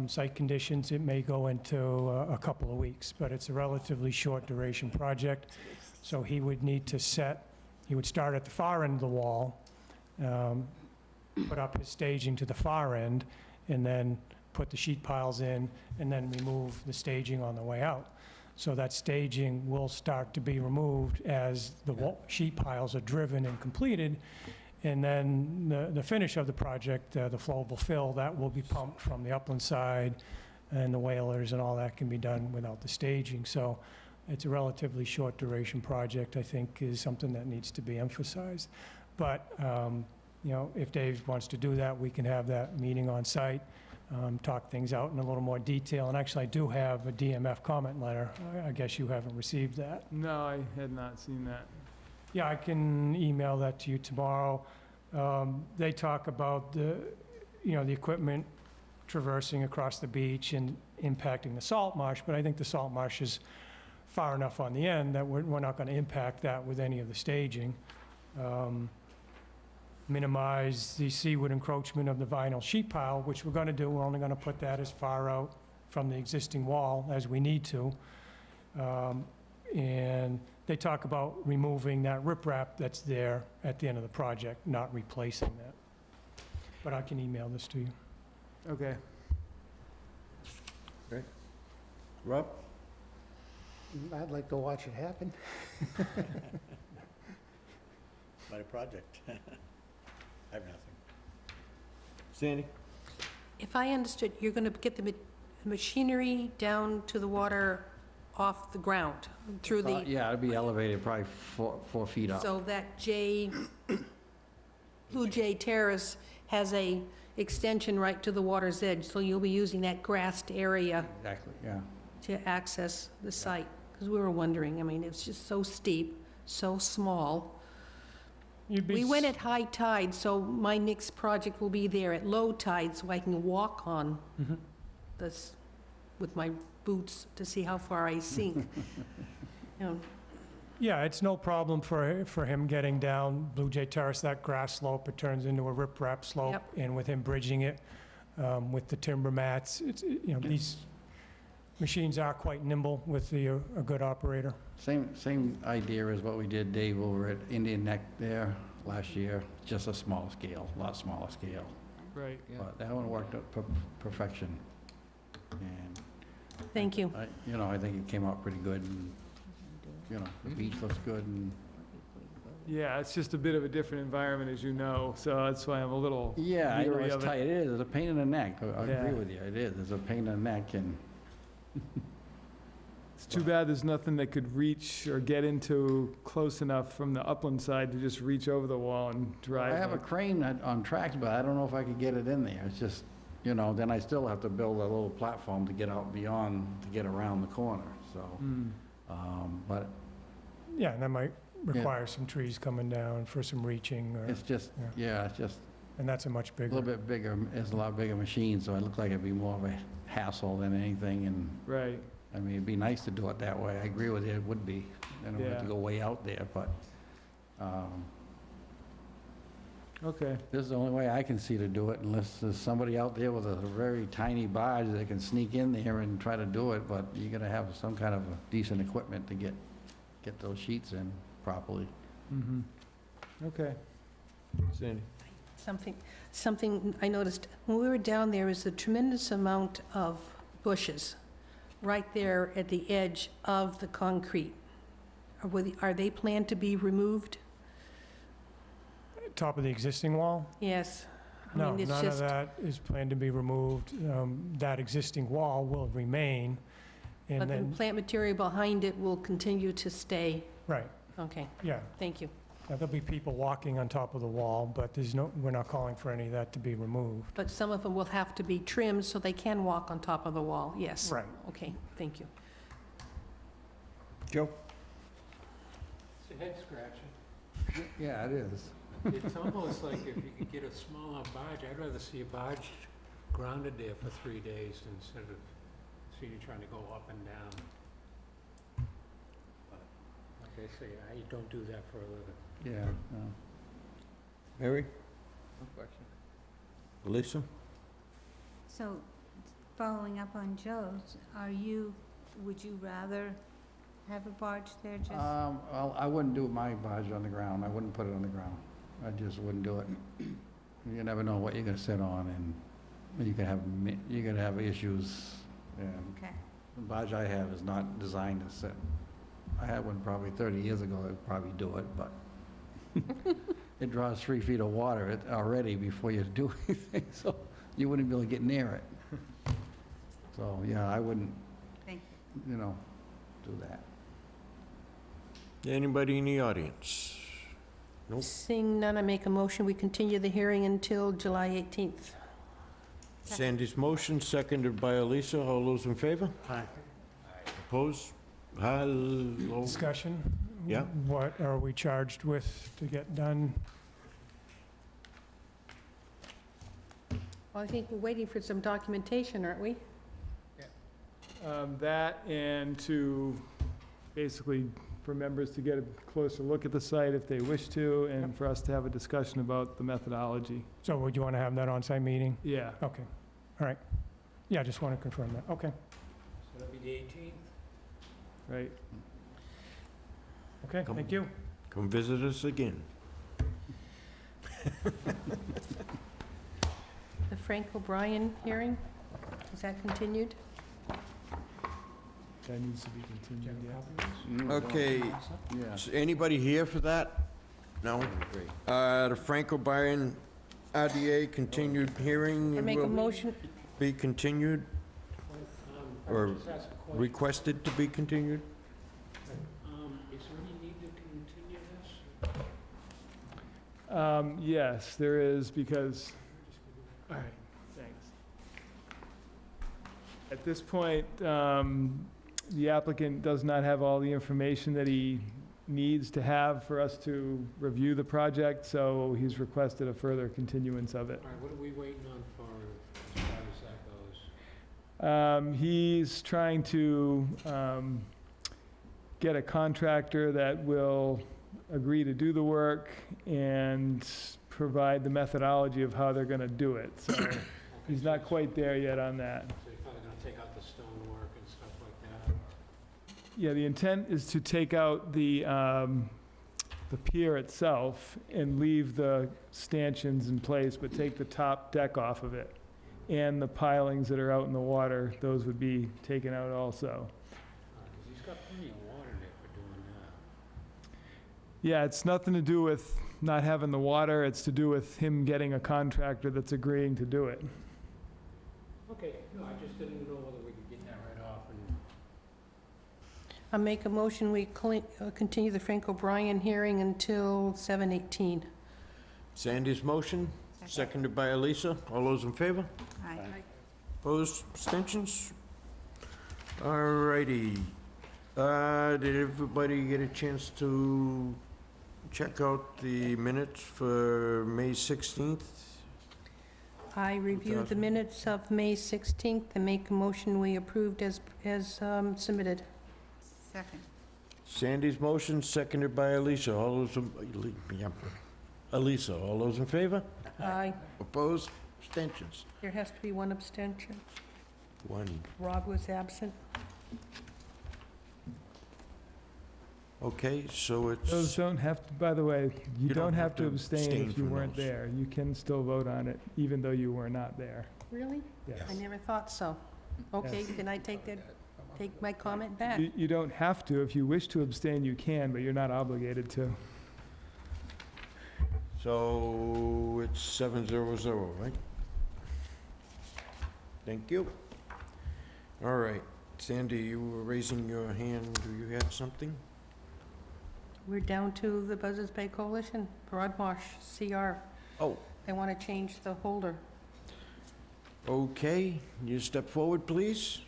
Site conditions, it may go into a couple of weeks, but it's a relatively short duration project. So he would need to he would start at the far end of the wall, put up his staging to the far end, and then put the sheet piles in, and then remove the staging on the way out. So that staging will start to be removed as the sheet piles are driven and completed. And then the finish of the project, the flowable fill, that will be pumped from the upland side, and the whalers and all that can be done without the staging. So it's a relatively short duration project, I think, is something that needs to be emphasized. But, if Dave wants to do that, we can have that meeting on site, talk things out in a little more detail. And actually, I do have a DMF comment letter. I guess you haven't received that. No, I had not seen that. Yeah, I can email that to you tomorrow. They talk about the equipment traversing across the beach and impacting the salt marsh, but I think the salt marsh is far enough on the end that we're not going to impact that with any of the staging. Minimize the seaward encroachment of the vinyl sheet pile, which we're going to do. We're only going to put that as far out from the existing wall as we need to. And they talk about removing that riprap that's there at the end of the project, not replacing that. But I can email this to you. Okay. Rob? I'd like to watch it happen. By the project. I have nothing. Sandy? If I understood, you're going to get the machinery down to the water off the ground through the, Yeah, it'd be elevated probably 4 feet up. so that Blue Jay Terrace has a extension right to the water's edge, so you'll be using that grassed area Exactly, yeah. to access the site. Because we were wondering, I mean, it's just so steep, so small. We went at high tide, so my next project will be there at low tide, so I can walk on this with my boots to see how far I sink. You know, Yeah, it's no problem for him getting down Blue Jay Terrace, that grass slope, it turns into a riprap slope. Yep. And with him bridging it with the timber mats, it's, you know, these machines are quite nimble with a good operator. Same idea as what we did, Dave, over at Indian Neck there last year, just a small scale, a lot smaller scale. Right, yeah. But that one worked out perfection. And Thank you. I think it came out pretty good, and, the beach looks good, and... Yeah, it's just a bit of a different environment, as you know, so that's why I'm a little Yeah, I know leery it's of it. tight, it is, it's a pain in the neck, I Yeah. agree with you, it is, it's a pain in the neck, and... It's too bad there's nothing that could reach or get into close enough from the upland side to just reach over the wall and drive. I have a like- crane on tracks, but I don't know if I could get it in there, it's just, then I still have to build a little platform to get out beyond, to get around the corner, so, Mm. but Yeah, and that might require some trees coming down for some reaching, it's just, it's just and that's a much a little bit bigger, it's a lot bigger machine, so it looked like it'd be more of a hassle than anything, and, Right, I mean, it'd be nice to do it that way, I agree with you, it would be, I don't have Yeah. to go way out there, but, okay. this is the only way I can see to do it, unless there's somebody out there with a very tiny barge that can sneak in there and try to do it, but you gotta have some kind of a decent equipment to get those sheets in properly. Mm-hmm. Okay. Sandy? Something I noticed, when we were down there is a tremendous amount of bushes right there at the edge of the concrete. Are they planned to be removed? Top of the existing wall? Yes. I No, mean, it's none of just- that is planned to be removed. That existing wall will remain, and But the then, plant material behind it will continue to stay? right, Okay, yeah. thank you. Now, there'll be people walking on top of the wall, but we're not calling for any of that to be removed. But some of them will have to be trimmed so they can walk on top of the wall, yes. Right. Okay, thank you. Joe? It's a head scratcher. Yeah, it is. It's almost like if you could get a smaller barge, I'd rather see a barge grounded there for 3 days instead of seeing you trying to go up and down. But like I say, I don't do that for a living. Yeah, no. Mary? Lisa? So, following up on Joe's, would you rather have a barge there just? Well, I wouldn't do my barge on the ground, I wouldn't put it on the ground, I just wouldn't do it. You never know what you're gonna sit on, and you're gonna have issues, and Okay. the barge I have is not designed to sit. I had one probably 30 years ago, I'd probably do it, but it draws 3 feet of water already before you do anything, so you wouldn't be able to get near it. So, yeah, I wouldn't, Thank do that. Anybody in the audience? Nope. Seeing none, I make a motion, we continue the hearing until July 18th. Sandy's motion, seconded by Elisa. All those in favor? Aye. Opposed? Hello? Discussion? Yeah. What are we charged with to get done? Well, I think we're waiting for some documentation, aren't we? That and to, basically, for members to get a closer look at the site if they wish to, and for us to have a discussion about the methodology. So would you want to have that on-site meeting? Yeah. Okay, all right. Yeah, I just want to confirm that, okay. So that'll be the 18th? Right. Okay, Come- thank you. Come visit us again. The Frank O'Brien hearing, is that continued? That needs to be continued, yeah. Okay, Yeah. is anybody here for that? No? The Frank O'Brien RDA continued hearing I make a will motion, be continued, or Just ask a question. requested to be continued? Is there any need to continue this? Yes, there is, because, all right, thanks. At this point, the applicant does not have all the information that he needs to have for us to review the project, so he's requested a further continuance of it. All right, what are we waiting on for, as far as that goes? He's trying to get a contractor that will agree to do the work and provide the methodology of how they're going to do it. So he's not quite there yet on that. So you're probably gonna take out the stonework and stuff like that? Yeah, the intent is to take out the pier itself and leave the stanchions in place, but take the top deck off of it. And the pilings that are out in the water, those would be taken out also. Because he's got plenty of water there for doing that. Yeah, it's nothing to do with not having the water, it's to do with him getting a contractor that's agreeing to do it. Okay, no, I just didn't know whether we could get that right off and... I make a motion, we continue the Frank O'Brien hearing until 7:18. Sandy's motion, seconded by Elisa. All those in favor? Aye. Opposed, abstentions? All righty. Did everybody get a chance to check out the minutes for May 16th? I reviewed the minutes of May 16th and make a motion we approved as submitted. Second. Sandy's motion, seconded by Elisa. All those, Elisa, all those in favor? Aye. Opposed, abstentions? There has to be one abstention. One. Rob was absent. Okay, so Those it's, don't have to, by the way, you don't have to abstain if you from weren't those. there. You can still vote on it, even though you were not there. Really? Yes. I never thought so. Okay, Yes. can I take my comment back? You don't have to. If you wish to abstain, you can, but you're not obligated to. so it's 7-0-0, right? Thank you. All right, Sandy, you were raising your hand. Do you have something? We're down to the Buzzards Bay Coalition, Broadmarsh, CR. Oh. They want to change the holder. Okay, you step forward, please.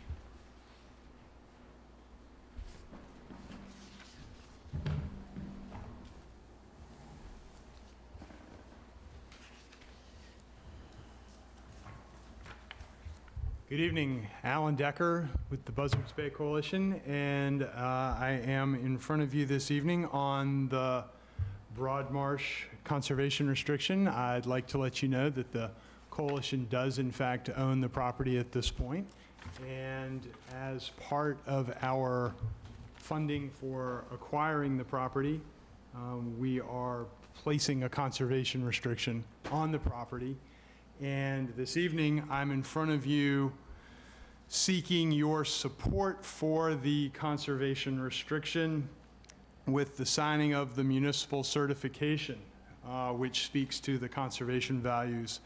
Good evening, Alan Decker with the Buzzards Bay Coalition, and I am in front of you this evening on the Broadmarsh Conservation Restriction. I'd like to let you know that the coalition does in fact own the property at this point, and as part of our funding for acquiring the property, we are placing a conservation restriction on the property. And this evening, I'm in front of you seeking your support for the conservation restriction with the signing of the municipal certification, which speaks to the conservation values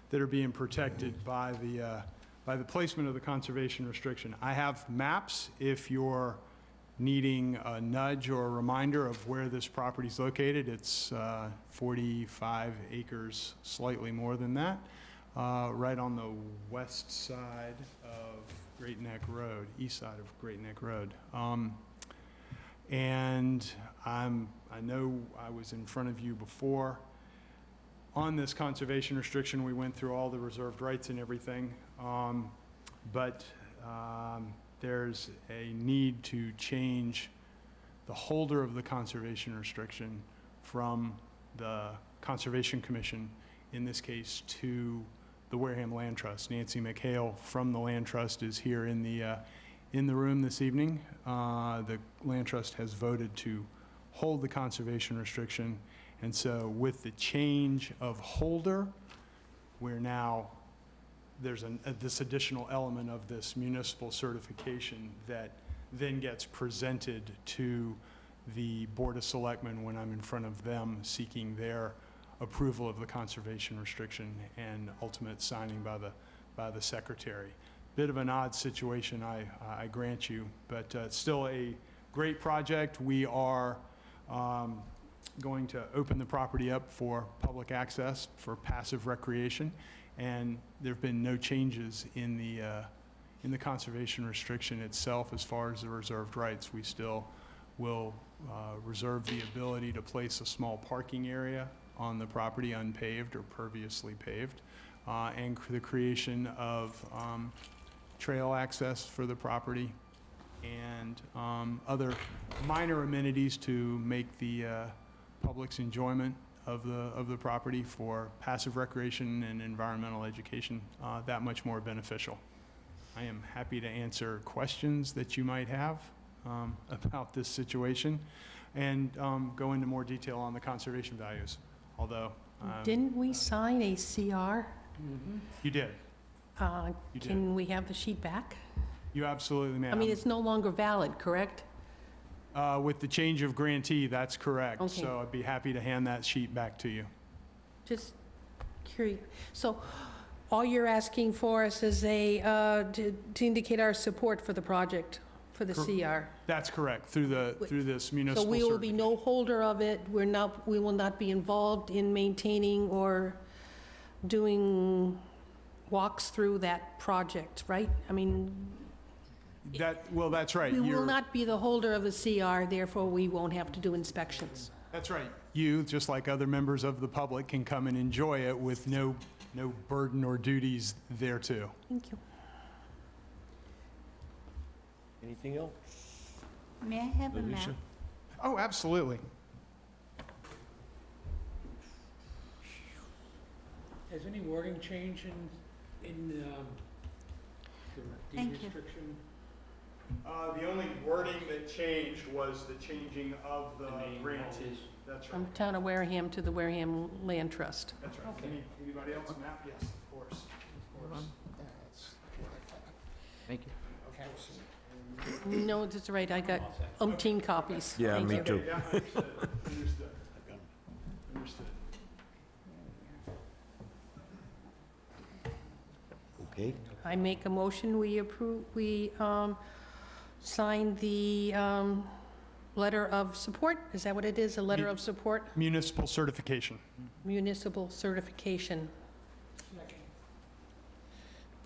that are being protected by the placement of the conservation restriction. I have maps if you're needing a nudge or a reminder of where this property is located. It's 45 acres, slightly more than that, right on the west side of Great Neck Road, east side of Great Neck Road. And I know I was in front of you before. On this conservation restriction, we went through all the reserved rights and everything, but there's a need to change the holder of the conservation restriction from the Conservation Commission, in this case, to the Wareham Land Trust. Nancy McHale from the Land Trust is here in the room this evening. The Land Trust has voted to hold the conservation restriction, and so with the change of holder, we're now there's this additional element of this municipal certification that then gets presented to the Board of Selectmen when I'm in front of them seeking their approval of the conservation restriction and ultimate signing by the secretary. Bit of an odd situation, I grant you, but it's still a great project. We are going to open the property up for public access, for passive recreation, and there've been no changes in the conservation restriction itself as far as the reserved rights. We still will reserve the ability to place a small parking area on the property, unpaved or perviously paved, and the creation of trail access for the property, and other minor amenities to make the public's enjoyment of the property for passive recreation and environmental education that much more beneficial. I am happy to answer questions that you might have about this situation, and go into more detail on the conservation values, although... Didn't we sign a CR? You did. You did. Can we have the sheet back? You absolutely may. I mean, it's no longer valid, correct? With the change of grantee, that's correct. Okay. So I'd be happy to hand that sheet back to you. Just curious. So all you're asking for us is to indicate our support for the project, for the CR? That's correct, through this municipal... So we will be no holder of it, we will not be involved in maintaining or doing walks through that project, right? I mean... Well, that's right. We will not be the holder of the CR, therefore we won't have to do inspections. That's right. You, just like other members of the public, can come and enjoy it with no burden or duties thereto. Thank you. Anything else? May I have a map? Oh, absolutely. Has any wording change in the Thank deed you. restriction? The only wording that changed was the changing of the name grantee. That's right. From Town of Wareham to the Wareham Land Trust. That's right. Anybody else? Map? Yes, of course. Of course. Thank you. No, that's right, I got umpteen copies. Yeah, Thank me you. too. Yeah, understood. Understood. Understood. Okay. I make a motion, we approve, we sign the letter of support? Is that what it is, a letter of support? Municipal certification. Municipal certification.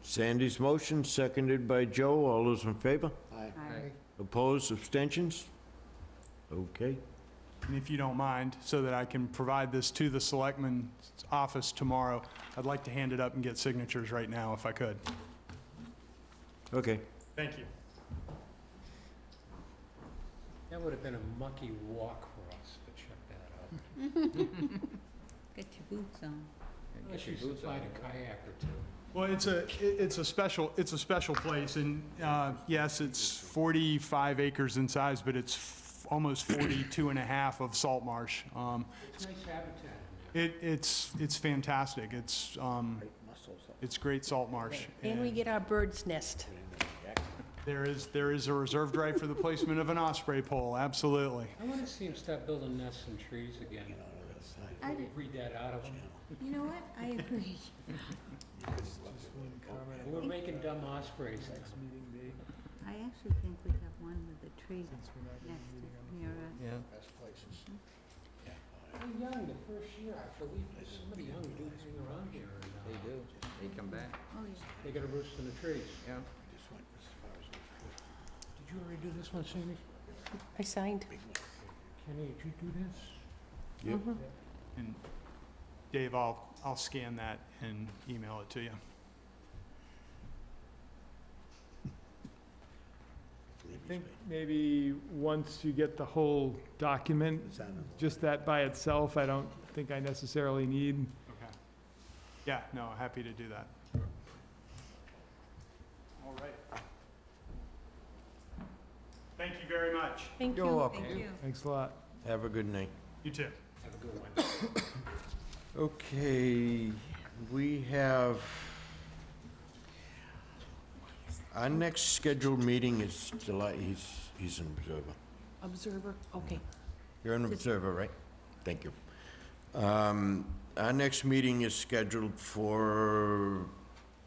Sandy's motion, seconded by Joe. All those in favor? Aye. Opposed, abstentions? Okay. And if you don't mind, so that I can provide this to the selectman's office tomorrow, I'd like to hand it up and get signatures right now, if I could. Okay. Thank you. That would have been a mucky walk for us to check that out. Get your boots on. Unless you supplied a kayak or two. Well, it's a special place, and yes, it's 45 acres in size, but it's almost 42 and a half of salt marsh. It's nice habitat. It's fantastic. It's great salt marsh. And we get our bird's nest. There is a reserved right for the placement of an osprey pole, absolutely. I want to see them start building nests in trees again. Maybe breed that out of them. You know what? I agree. We're making dumb ospreys. I actually think we have one with a tree nested near us. Yeah. They're young, the first year, I believe, some of the young dudes hang around here. They do. They come back. Oh, yeah. They got a roost in the trees. Yeah. Did you already do this one, Sandy? I signed. Kenny, did you do this? Yep. Mhm. And Dave, I'll scan that and email it to you. I think maybe once you get the whole document, just that by itself, I don't think I necessarily need. Okay. Yeah, no, happy to do that. All right. Thank you very much. Thank you. You're welcome. Thank you. Thanks a lot. Have a good night. You too. Have a good one. Okay, we have, our next scheduled meeting is July, he's an observer. Observer, okay. You're an observer, right? Thank you. our next meeting is scheduled for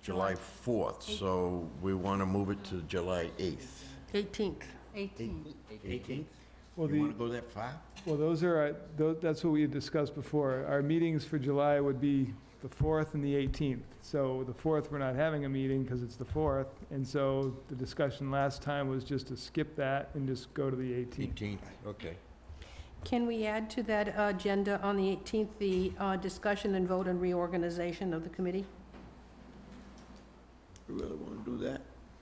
July 4th, so we want to move it to July 8th. 18th. 18. 18th? Well, You want to go that far? Well, those are, that's what we had discussed before. Our meetings for July would be the 4th and the 18th. So the 4th, we're not having a meeting because it's the 4th, and so the discussion last time was just to skip that and just go to the 18th. 18th, okay. Can we add to that agenda on the 18th, the discussion and vote on reorganization of the committee? You really want to do that?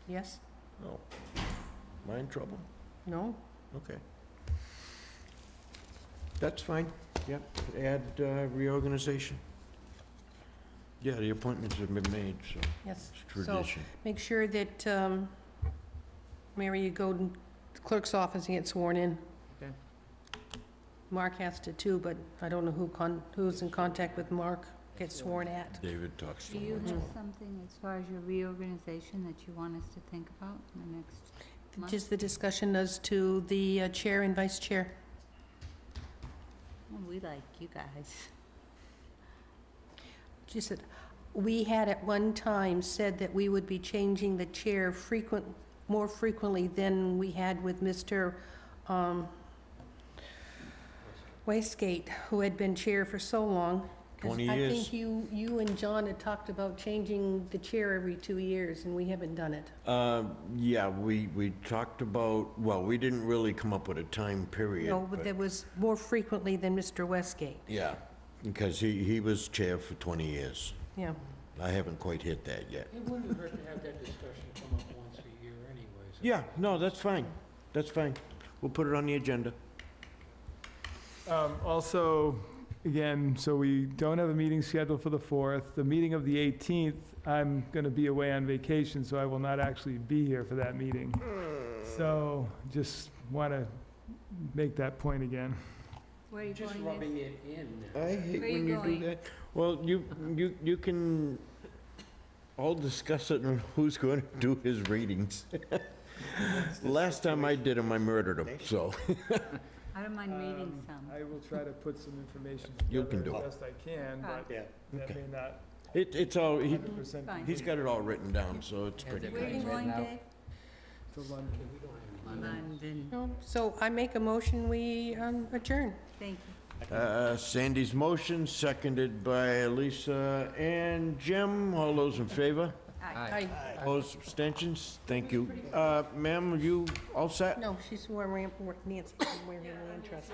Yes? No. Am I in trouble? No? Okay. That's fine, yep. Add reorganization. Yeah, the appointments have been made, so Yes. it's So tradition. make sure that, Mary, you go to the clerk's office and get sworn in. Okay. Mark has to too, but I don't know who's in contact with Mark, gets sworn at. David talks to Do you him. have something as far as your reorganization that you want us to think about in the next month? Just the discussion as to the chair and vice chair. Well, we like you guys. Just that, we had at one time said that we would be changing the chair more frequently than we had with Mr. Westgate, who had been chair for so long. 20 I years. think you and John had talked about changing the chair every 2 years, and we haven't done it. Yeah, we talked about, well, we didn't really come up with a time period. No, but there was more frequently than Mr. Westgate, Yeah, because he was chair for 20 years. yeah. I haven't quite hit that yet. It wouldn't hurt to have that discussion come up once a year anyways. Yeah, no, that's fine. That's fine. We'll put it on the agenda. Also, again, so we don't have a meeting scheduled for the 4th. The meeting of the 18th, I'm going to be away on vacation, so I will not actually be here for that meeting. So just want to make that point again. Where are you Just going rubbing this? it in. I hate Where you when you going? do that. Well, you can all discuss it on who's going to do his readings. Last time I did him, I murdered him, so. I don't mind reading some. I will try to put some information You can together do as best I can, but that Okay. may not It's all, 100% Fine. he's got it all written down, so it's pretty Where are you good. going, Dave? to London. London. No, so I make a motion, we adjourn. Thank you. Sandy's motion, seconded by Lisa and Jim. All those in favor? Aye. Opposed, abstentions? Thank you. Ma'am, are you all set? No, she's wearing, Nancy, wearing her interest.